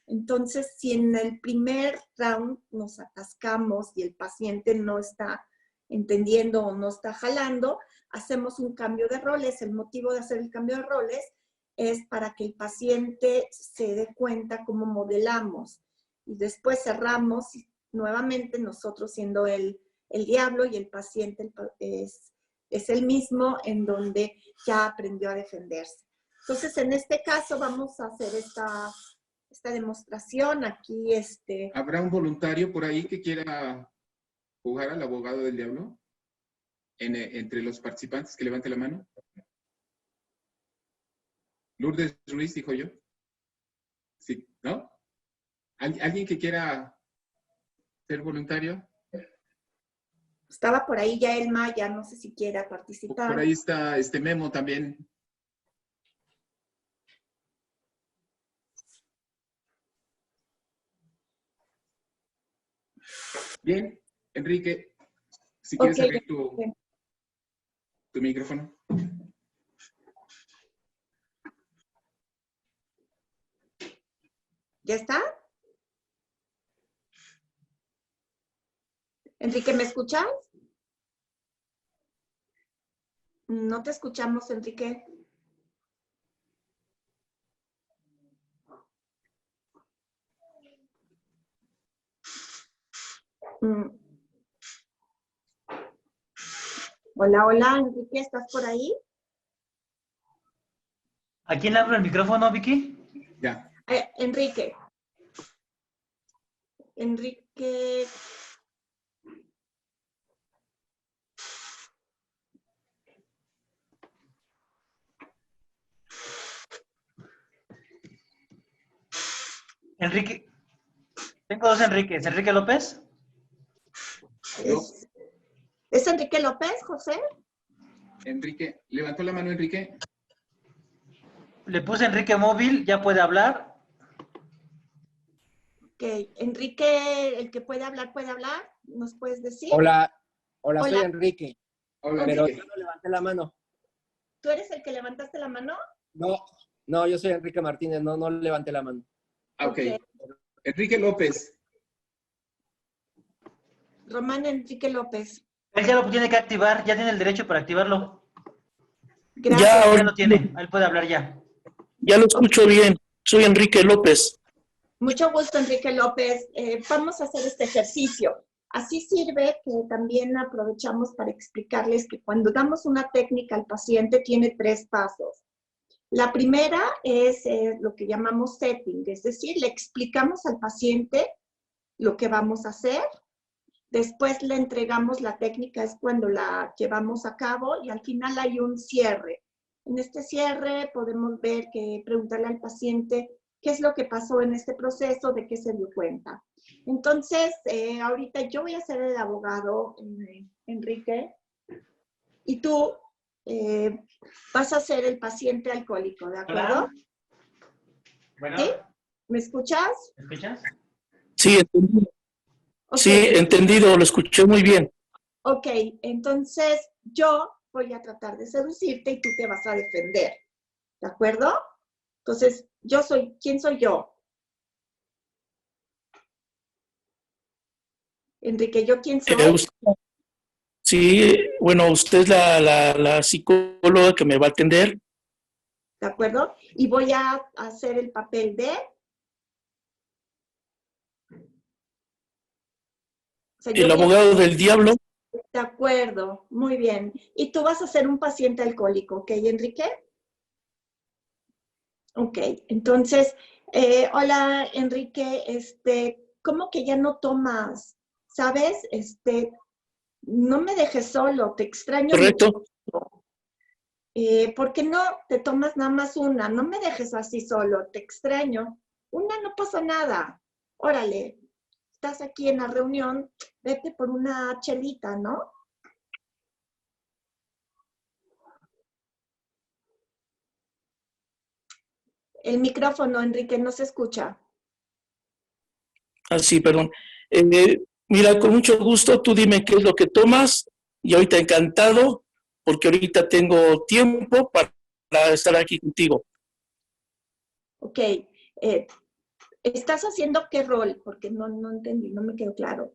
Entonces, si en el primer round nos atascamos y el paciente no está entendiendo o no está jalando, hacemos un cambio de roles. El motivo de hacer el cambio de roles es para que el paciente se dé cuenta cómo modelamos. Y después cerramos nuevamente nosotros siendo el diablo y el paciente es el mismo en donde ya aprendió a defenderse. Entonces, en este caso vamos a hacer esta demostración. Aquí
¿Habrá un voluntario por ahí que quiera jugar al abogado del diablo? Entre los participantes, que levante la mano. Lourdes Ruiz, dijo yo. Sí, ¿no? ¿Alguien que quiera ser voluntario?
Estaba por ahí ya Elma, ya no sé si quiera participar.
Por ahí está Memo también. Bien, Enrique, si quieres abrir tu micrófono.
¿Ya está? Enrique, ¿me escuchas? No te escuchamos, Enrique. Hola, hola, Enrique, ¿estás por ahí?
¿A quién le abro el micrófono, Vicky?
Ya.
Enrique. Enrique.
Enrique. Tengo dos Enriques. ¿Enrique López?
¿Es Enrique López, José?
Enrique, levantó la mano Enrique.
Le puse Enrique Móvil, ¿ya puede hablar?
Ok, Enrique, el que puede hablar, ¿nos puedes decir?
Hola,
Hola.
soy Enrique.
Hola,
Pero
Enrique.
yo no levanté la mano.
¿Tú eres el que levantaste la mano?
No, yo soy Enrique Martínez, no levanté la mano.
Ok. Enrique López.
Román Enrique López.
Él ya lo tiene que activar, ya tiene el derecho para activarlo.
Gracias.
Ya lo tiene, él puede hablar ya.
Ya lo escucho bien. Soy Enrique López.
Mucho gusto, Enrique López. Vamos a hacer este ejercicio. Así sirve que también aprovechamos para explicarles que cuando damos una técnica al paciente tiene 3 pasos. La primera es lo que llamamos setting, es decir, le explicamos al paciente lo que vamos a hacer. Después le entregamos la técnica, es cuando la llevamos a cabo, y al final hay un cierre. En este cierre podemos ver preguntarle al paciente qué es lo que pasó en este proceso, de qué se dio cuenta. Entonces, ahorita yo voy a ser el abogado, Enrique, y tú vas a ser el paciente alcohólico, ¿de acuerdo?
Hola. Bueno.
¿Sí? ¿Me escuchas?
¿Me escuchas?
Sí, entendido.
Okay.
Sí, entendido, lo escuché muy bien.
Ok, entonces yo voy a tratar de seducirte y tú te vas a defender, ¿de acuerdo? Entonces, ¿quién soy yo? Enrique, ¿yo quién soy?
Sí, bueno, usted es la psicóloga que me va a atender.
¿De acuerdo? Y voy a hacer el papel de... O sea,
El abogado del diablo.
De acuerdo, muy bien. Y tú vas a ser un paciente alcohólico, ¿ok, Enrique? Ok, entonces, hola, Enrique, ¿cómo que ya no tomas? ¿Sabes? No me dejes solo, te extraño
Correcto.
mucho. ¿Por qué no te tomas nada más una? No me dejes así solo, te extraño. Una no pasa nada. Órale, estás aquí en la reunión, vete por una chelita, ¿no? El micrófono, Enrique, no se escucha.
Así, perdón. Mira, con mucho gusto, tú dime qué es lo que tomas y ahorita encantado, porque ahorita tengo tiempo para estar aquí contigo.
Ok. ¿Estás haciendo qué rol? Porque no entendí, no me quedó claro.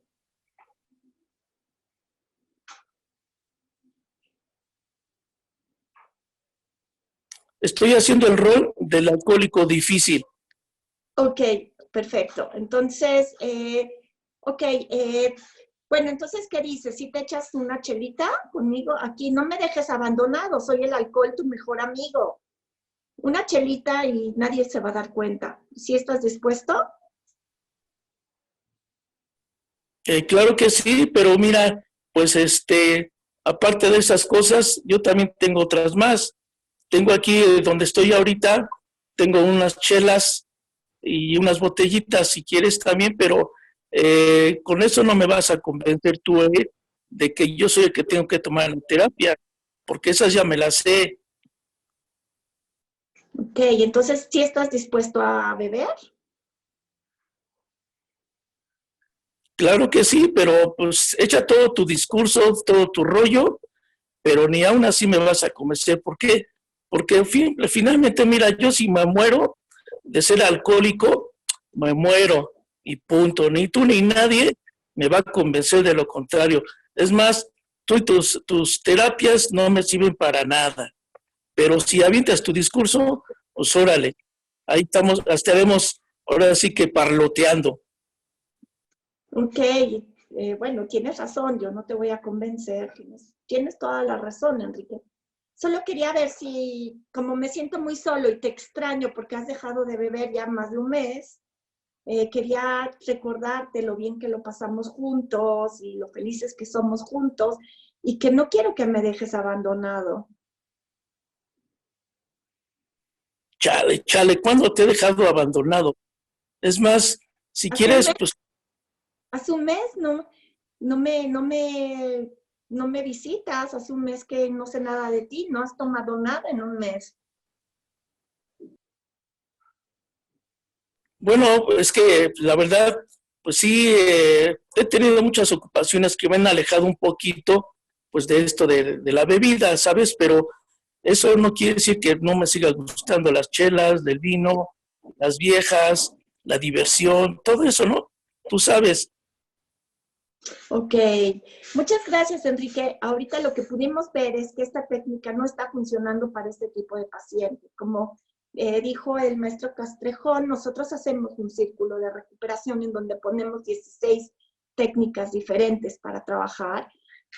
Estoy haciendo el rol del alcohólico difícil.
Ok, perfecto. Entonces, bueno, entonces, ¿qué dices? ¿Si te echas una chelita conmigo aquí? No me dejes abandonado, soy el alcohol, tu mejor amigo. Una chelita y nadie se va a dar cuenta. ¿Sí estás dispuesto?
Claro que sí, pero mira, pues aparte de esas cosas, yo también tengo otras más. Tengo aquí donde estoy ahorita, tengo unas chelas y unas botellitas si quieres también, pero con eso no me vas a convencer tú de que yo soy el que tengo que tomar la terapia, porque esas ya me las sé.
Ok, entonces, ¿sí estás dispuesto a beber?
Claro que sí, pero pues echa todo tu discurso, todo tu rollo, pero ni aún así me vas a convencer. ¿Por qué? Porque finalmente, mira, yo si me muero de ser alcohólico, me muero y punto. Ni tú ni nadie me va a convencer de lo contrario. Es más, tú y tus terapias no me sirven para nada. Pero si avientas tu discurso, pues órale, ahí estamos, estaremos ahora sí que parloteando.
Ok, bueno, tienes razón, yo no te voy a convencer. Tienes toda la razón, Enrique. Solo quería ver si, como me siento muy solo y te extraño porque has dejado de beber ya más de un mes, quería recordarte lo bien que lo pasamos juntos y lo felices que somos juntos y que no quiero que me dejes abandonado.
Chale, chale, ¿cuándo te he dejado abandonado? Es más, si
Hace un
quieres,
mes,
pues
hace un mes no me visitas, hace un mes que no sé nada de ti, no has tomado nada en un mes.
bueno, es que la verdad, pues sí, he tenido muchas ocupaciones que me han alejado un poquito, pues de esto de la bebida, ¿sabes? Pero eso no quiere decir que no me sigan gustando las chelas, del vino, las viejas, la diversión, todo eso, ¿no? Tú sabes.
Ok, muchas gracias, Enrique. Ahorita lo que pudimos ver es que esta técnica no está funcionando para este tipo de pacientes. Como dijo el maestro Castrejón, nosotros hacemos un círculo de recuperación en donde ponemos 16 técnicas diferentes para trabajar.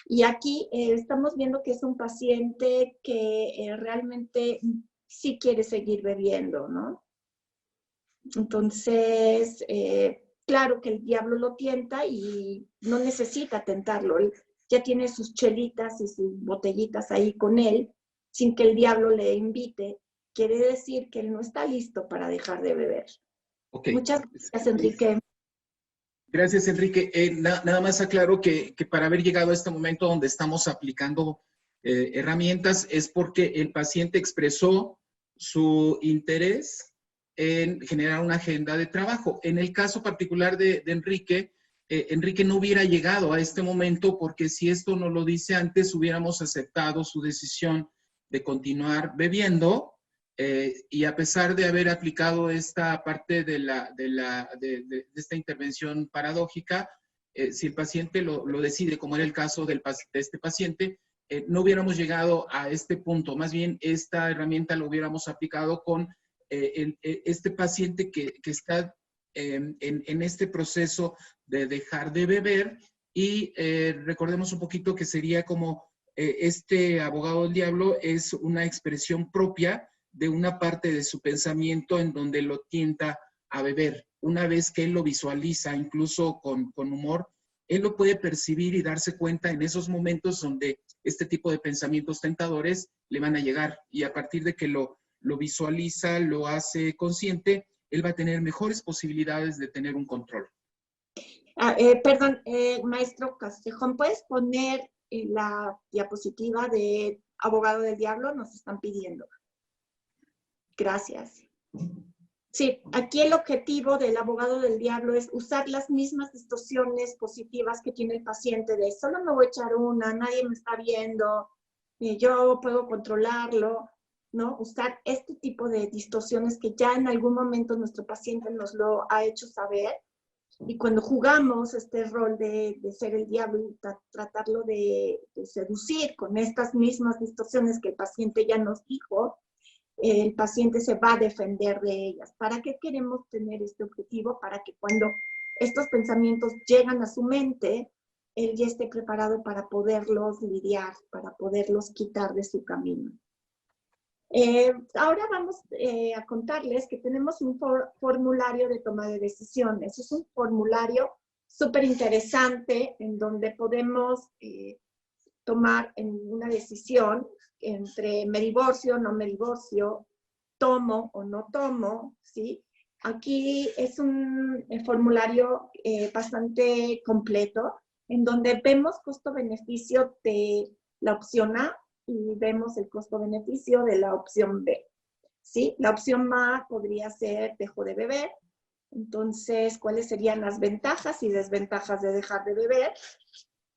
Y aquí estamos viendo que es un paciente que realmente sí quiere seguir bebiendo, ¿no? Entonces, claro que el diablo lo tienta y no necesita tentarlo. Él ya tiene sus chelitas y sus botellitas ahí con él, sin que el diablo le invite. Quiere decir que él no está listo para dejar de beber.
Ok.
Muchas gracias, Enrique.
Gracias, Enrique. Nada más aclaro que para haber llegado a este momento donde estamos aplicando herramientas es porque el paciente expresó su interés en generar una agenda de trabajo. En el caso particular de Enrique, Enrique no hubiera llegado a este momento porque si esto no lo dice antes, hubiéramos aceptado su decisión de continuar bebiendo. Y a pesar de haber aplicado esta parte de esta intervención paradójica, si el paciente lo decide, como era el caso de este paciente, no hubiéramos llegado a este punto. Más bien, esta herramienta lo hubiéramos aplicado con este paciente que está en este proceso de dejar de beber y recordemos un poquito que sería como este abogado del diablo es una expresión propia de una parte de su pensamiento en donde lo tienta a beber. Una vez que él lo visualiza, incluso con humor, él lo puede percibir y darse cuenta en esos momentos donde este tipo de pensamientos tentadores le van a llegar. Y a partir de que lo visualiza, lo hace consciente, él va a tener mejores posibilidades de tener un control.
Perdón, maestro Castrejón, ¿puedes poner la diapositiva de abogado del diablo? Nos están pidiendo. Gracias. Sí, aquí el objetivo del abogado del diablo es usar las mismas distorsiones positivas que tiene el paciente de solo me voy a echar una, nadie me está viendo, yo puedo controlarlo, ¿no? Usar este tipo de distorsiones que ya en algún momento nuestro paciente nos lo ha hecho saber y cuando jugamos este rol de ser el diablo y tratarlo de seducir con estas mismas distorsiones que el paciente ya nos dijo, el paciente se va a defender de ellas. ¿Para qué queremos tener este objetivo? Para que cuando estos pensamientos llegan a su mente, él ya esté preparado para poderlos lidiar, para poderlos quitar de su camino. Ahora vamos a contarles que tenemos un formulario de toma de decisiones. Es un formulario súper interesante en donde podemos tomar una decisión entre me divorcio, no me divorcio, tomo o no tomo, ¿sí? Aquí es un formulario bastante completo, en donde vemos costo-beneficio de la opción A y vemos el costo-beneficio de la opción B, ¿sí? La opción A podría ser dejo de beber, entonces, ¿cuáles serían las ventajas y desventajas de dejar de beber?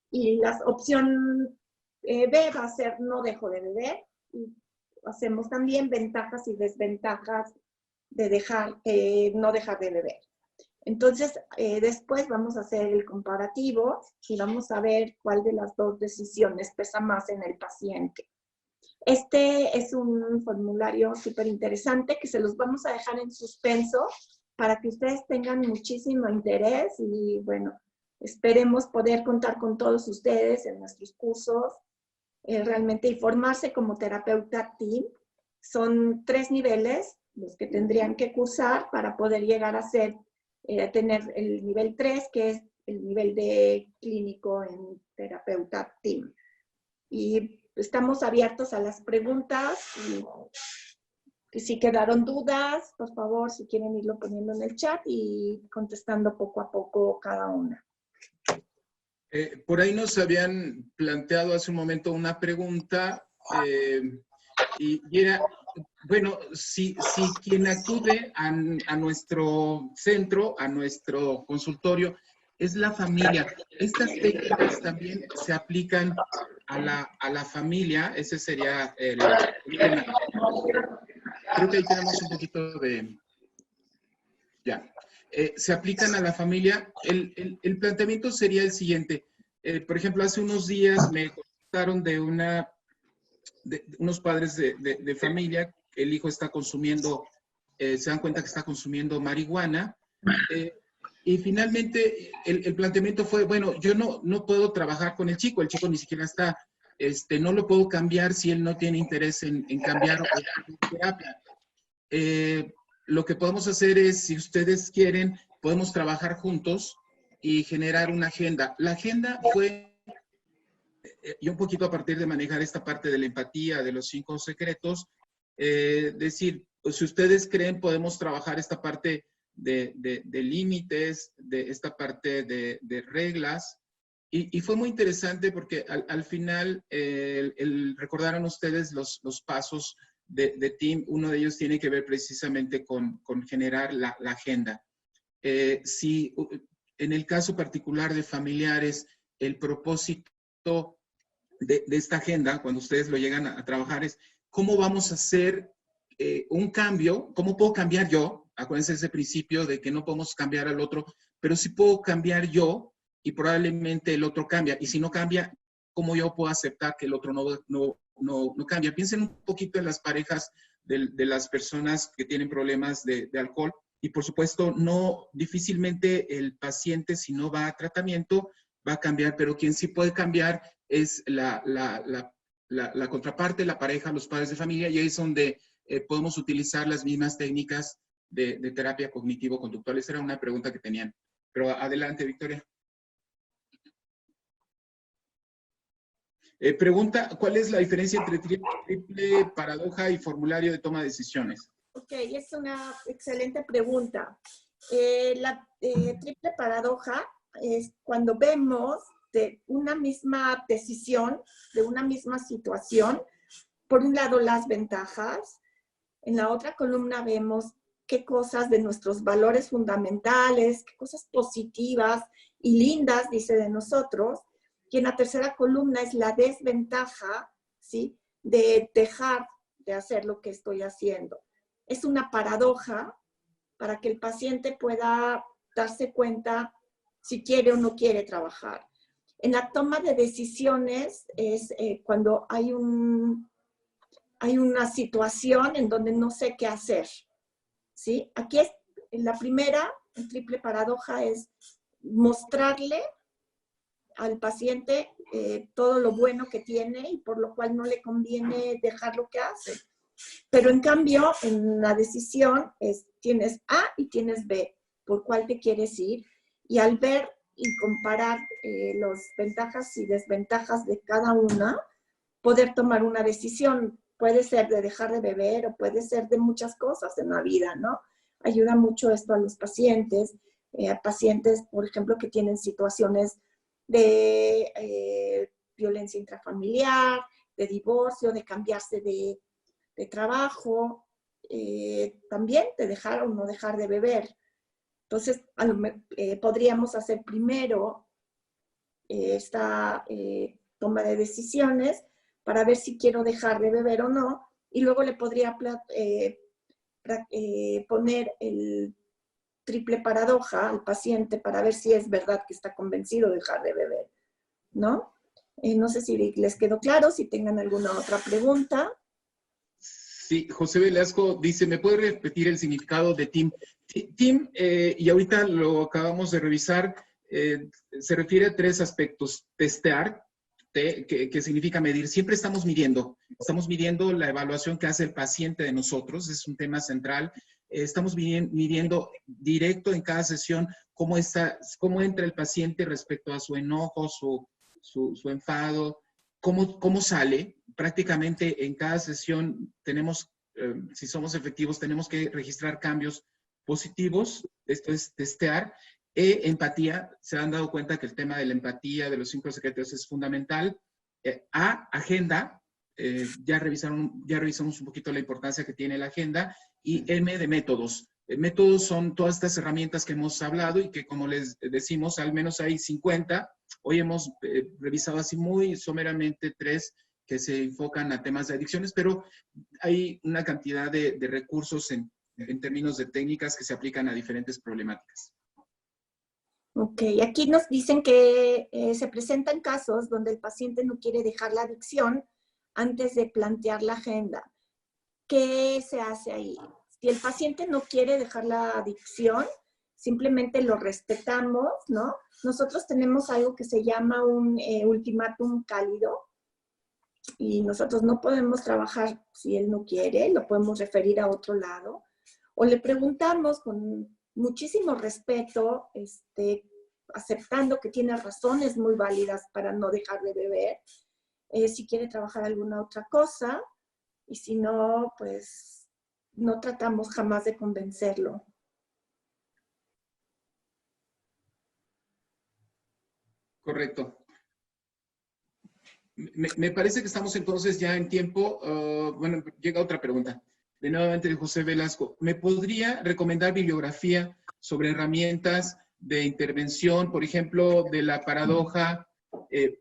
Y la opción B va a ser no dejo de beber. Y hacemos también ventajas y desventajas de no dejar de beber. Entonces, después vamos a hacer el comparativo y vamos a ver cuál de las dos decisiones pesa más en el paciente. Este es un formulario súper interesante que se los vamos a dejar en suspenso para que ustedes tengan muchísimo interés y, bueno, esperemos poder contar con todos ustedes en nuestros cursos realmente y formarse como terapeuta TIM. Son 3 niveles los que tendrían que cursar para poder llegar a tener el nivel 3, que es el nivel de clínico en terapeuta TIM. Y estamos abiertos a las preguntas. Y si quedaron dudas, por favor, si quieren irlo poniendo en el chat y contestando poco a poco cada una.
Por ahí nos habían planteado hace un momento una pregunta y era, bueno, si quien acude a nuestro centro, a nuestro consultorio, es la familia. ¿Estas técnicas también se aplican a la familia? Ese sería el tema. Creo que ahí tenemos un poquito de... Ya. Se aplican a la familia. El planteamiento sería el siguiente. Por ejemplo, hace unos días me contaron de unos padres de familia. El hijo está consumiendo, se dan cuenta que está consumiendo marihuana. Y finalmente el planteamiento fue, bueno, yo no puedo trabajar con el chico ni siquiera está, no lo puedo cambiar si él no tiene interés en cambiar terapia. Lo que podemos hacer es, si ustedes quieren, podemos trabajar juntos y generar una agenda. La agenda fue, y un poquito a partir de manejar esta parte de la empatía, de los 5 secretos, decir, pues, si ustedes creen, podemos trabajar esta parte de límites, de esta parte de reglas. Y fue muy interesante porque al final recordaron ustedes los pasos de TIM. Uno de ellos tiene que ver precisamente con generar la agenda. Si en el caso particular de familiares, el propósito de esta agenda, cuando ustedes lo llegan a trabajar, es cómo vamos a hacer un cambio, cómo puedo cambiar yo. Acuérdense ese principio de que no podemos cambiar al otro, pero sí puedo cambiar yo y probablemente el otro cambia. Y si no cambia, ¿cómo yo puedo aceptar que el otro no cambia? Piensen un poquito en las parejas de las personas que tienen problemas de alcohol. Y por supuesto, difícilmente el paciente, si no va a tratamiento, va a cambiar, pero quien sí puede cambiar es la contraparte, la pareja, los padres de familia, y ahí es donde podemos utilizar las mismas técnicas de terapia cognitivo-conductual. Esa era una pregunta que tenían. Pero adelante, Victoria. Pregunta, ¿cuál es la diferencia entre triple paradoja y formulario de toma de decisiones?
Ok, es una excelente pregunta. La triple paradoja es cuando vemos de una misma decisión, de una misma situación, por un lado las ventajas, en la otra columna vemos qué cosas de nuestros valores fundamentales, qué cosas positivas y lindas dice de nosotros, y en la tercera columna es la desventaja, ¿sí?, de dejar de hacer lo que estoy haciendo. Es una paradoja para que el paciente pueda darse cuenta si quiere o no quiere trabajar. En la toma de decisiones es cuando hay una situación en donde no sé qué hacer, ¿sí? Aquí es, en la primera, en triple paradoja, es mostrarle al paciente todo lo bueno que tiene y por lo cual no le conviene dejar lo que hace. Pero en cambio, en la decisión tienes A y tienes B, por cuál te quieres ir, y al ver y comparar las ventajas y desventajas de cada una, poder tomar una decisión. Puede ser de dejar de beber o puede ser de muchas cosas en la vida, ¿no? Ayuda mucho esto a los pacientes, por ejemplo, que tienen situaciones de violencia intrafamiliar, de divorcio, de cambiarse de trabajo, también de dejar o no dejar de beber. Entonces, podríamos hacer primero esta toma de decisiones para ver si quiero dejar de beber o no, y luego le podría poner el triple paradoja al paciente para ver si es verdad que está convencido de dejar de beber, ¿no? No sé si les quedó claro, si tengan alguna otra pregunta.
Sí, José Velasco dice, ¿me puede repetir el significado de TIM? TIM, y ahorita lo acabamos de revisar, se refiere a 3 aspectos. Testear, que significa medir. Siempre estamos midiendo la evaluación que hace el paciente de nosotros, es un tema central. Estamos midiendo directo en cada sesión cómo entra el paciente respecto a su enojo, su enfado, cómo sale. Prácticamente en cada sesión tenemos, si somos efectivos, tenemos que registrar cambios positivos, esto es testear. Empatía, se han dado cuenta que el tema de la empatía, de los 5 secretos es fundamental. Agenda, ya revisamos un poquito la importancia que tiene la agenda. Y M de métodos. Métodos son todas estas herramientas que hemos hablado y que, como les decimos, al menos hay 50. Hoy hemos revisado así muy someramente 3 que se enfocan a temas de adicciones, pero hay una cantidad de recursos en términos de técnicas que se aplican a diferentes problemáticas.
Ok, aquí nos dicen que se presentan casos donde el paciente no quiere dejar la adicción antes de plantear la agenda. ¿Qué se hace ahí? Si el paciente no quiere dejar la adicción, simplemente lo respetamos, ¿no? Nosotros tenemos algo que se llama un ultimátum cálido y nosotros no podemos trabajar si él no quiere, lo podemos referir a otro lado o le preguntamos con muchísimo respeto, aceptando que tiene razones muy válidas para no dejar de beber, si quiere trabajar alguna otra cosa. Y si no, pues no tratamos jamás de convencerlo.
Correcto. Me parece que estamos entonces ya en tiempo. Bueno, llega otra pregunta. De nuevamente de José Velasco. ¿Me podría recomendar bibliografía sobre herramientas de intervención, por ejemplo, de la paradoja,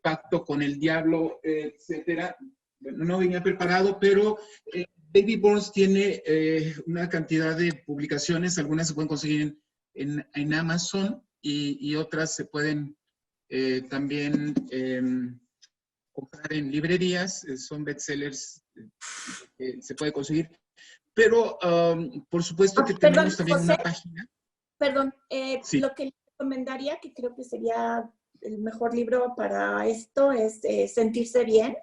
pacto con el diablo, etcétera? Bueno, no venía preparado, pero David Burns tiene una cantidad de publicaciones. Algunas se pueden conseguir en Amazon y otras se pueden también comprar en librerías. Son bestsellers que se puede conseguir. Pero, por supuesto que tenemos también
José,
una página.
Perdón,
Sí.
lo que le recomendaría, que creo que sería el mejor libro para esto, es Sentirse Bien,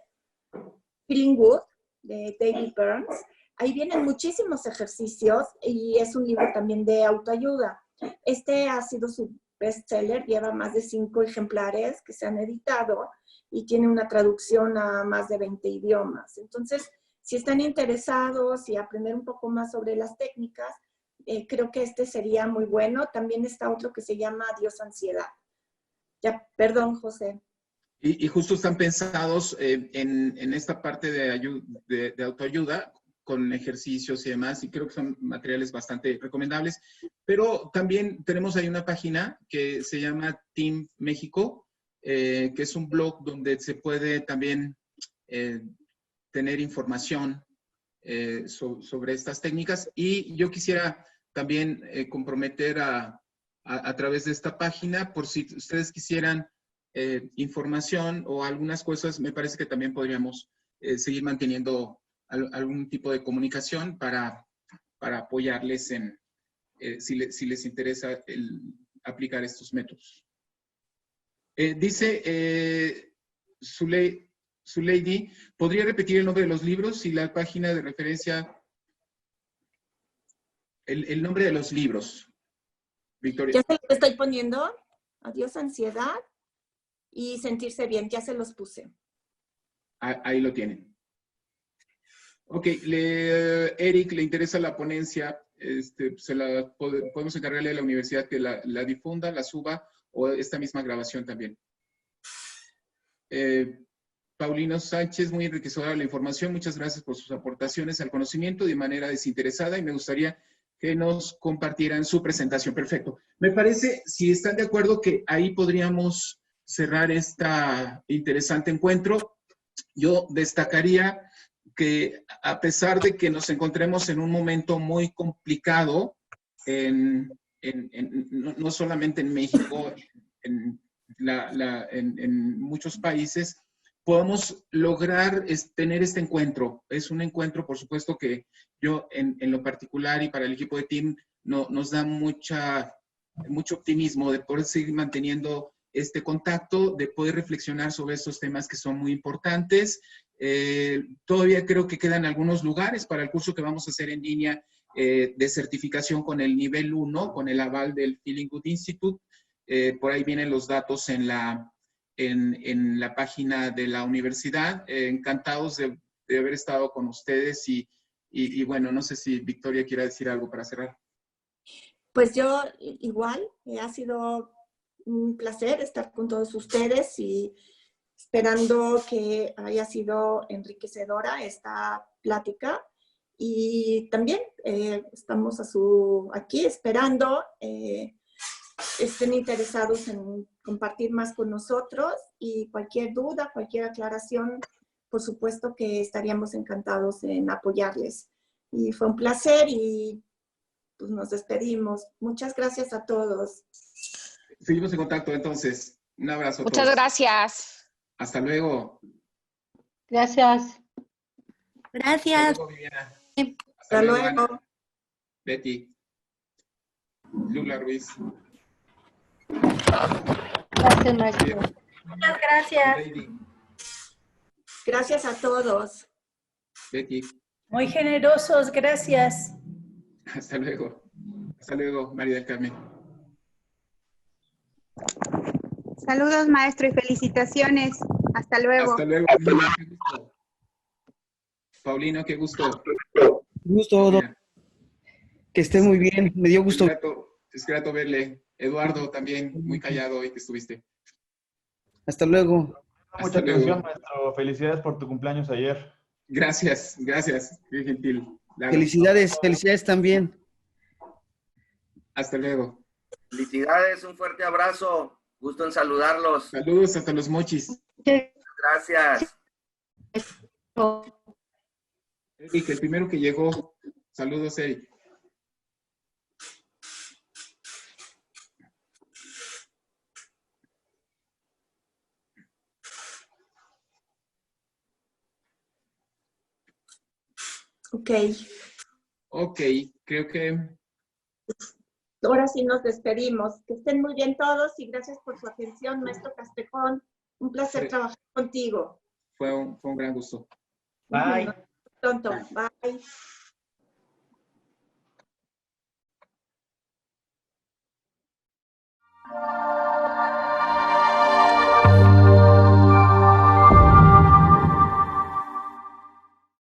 Feeling Good, de David Burns. Ahí vienen muchísimos ejercicios y es un libro también de autoayuda. Este ha sido su bestseller, lleva más de 5 ejemplares que se han editado y tiene una traducción a más de 20 idiomas. Entonces, si están interesados y aprender un poco más sobre las técnicas, creo que este sería muy bueno. También está otro que se llama Adiós Ansiedad. Ya, perdón, José.
Y justo están pensados en esta parte de autoayuda, con ejercicios y demás, y creo que son materiales bastante recomendables. Pero también tenemos ahí una página que se llama Team México, que es un blog donde se puede también tener información sobre estas técnicas. Y yo quisiera también comprometer a través de esta página, por si ustedes quisieran información o algunas cosas, me parece que también podríamos seguir manteniendo algún tipo de comunicación para apoyarles en si les interesa aplicar estos métodos. Dice Zuleidi, ¿podría repetir el nombre de los libros y la página de referencia? El nombre de los libros, Victoria.
Ya se los estoy poniendo. Adiós Ansiedad y Sentirse Bien. Ya se los puse.
Ahí lo tienen. Ok, Eric, ¿le interesa la ponencia? Podemos encargarle a la universidad que la difunda, la suba, o esta misma grabación también. Paulino Sánchez, muy enriquecedora la información. Muchas gracias por sus aportaciones al conocimiento de manera desinteresada y me gustaría que nos compartieran su presentación. Perfecto. Me parece, si están de acuerdo, que ahí podríamos cerrar este interesante encuentro. Yo destacaría que a pesar de que nos encontremos en un momento muy complicado, no solamente en México, en muchos países, podemos lograr tener este encuentro. Es un encuentro, por supuesto, que yo en lo particular y para el equipo de Team nos da mucho optimismo de poder seguir manteniendo este contacto, de poder reflexionar sobre estos temas que son muy importantes. Todavía creo que quedan algunos lugares para el curso que vamos a hacer en línea de certificación con el nivel 1, con el aval del Feeling Good Institute. Por ahí vienen los datos en la página de la universidad. Encantados de haber estado con ustedes y bueno, no sé si Victoria quiera decir algo para cerrar.
Pues yo igual, ha sido un placer estar con todos ustedes y esperando que haya sido enriquecedora esta plática. Y también estamos aquí esperando estén interesados en compartir más con nosotros y cualquier duda, cualquier aclaración, por supuesto que estaríamos encantados en apoyarles. Y fue un placer y pues nos despedimos. Muchas gracias a todos.
Seguimos en contacto entonces. Un abrazo a todos.
Muchas gracias.
Hasta luego.
Gracias.
Gracias.
Hasta luego, Viviana.
Hasta luego.
Ana. Betty. Lula Ruiz.
Gracias, maestro.
Muchas gracias.
Lady.
Gracias a todos.
Betty.
Muy generosos, gracias.
Hasta luego. Hasta luego, María del Carmen.
Saludos, maestro, y felicitaciones. Hasta luego.
Hasta luego. Paulino, qué gusto. Paulino, qué gusto.
Gusto,
Mira,
que esté muy bien. Me dio gusto.
es grato verle. Eduardo, también, muy callado hoy que estuviste.
Hasta luego.
Hasta
Mucha
luego.
atención, maestro. Felicidades por tu cumpleaños ayer.
Gracias, gracias. Qué gentil. Lara.
Felicidades, felicidades también.
Hasta luego.
Felicidades, un fuerte abrazo. Gusto en saludarlos.
Saludos hasta los mochis.
Gracias.
Eric, el primero que llegó. Saludos, Eric.
Ok.
Ok, creo que
Ahora sí nos despedimos. Que estén muy bien todos y gracias por su atención, maestro Castejón. Un placer trabajar contigo.
fue un gran gusto.
Bye.
Pronto. Bye.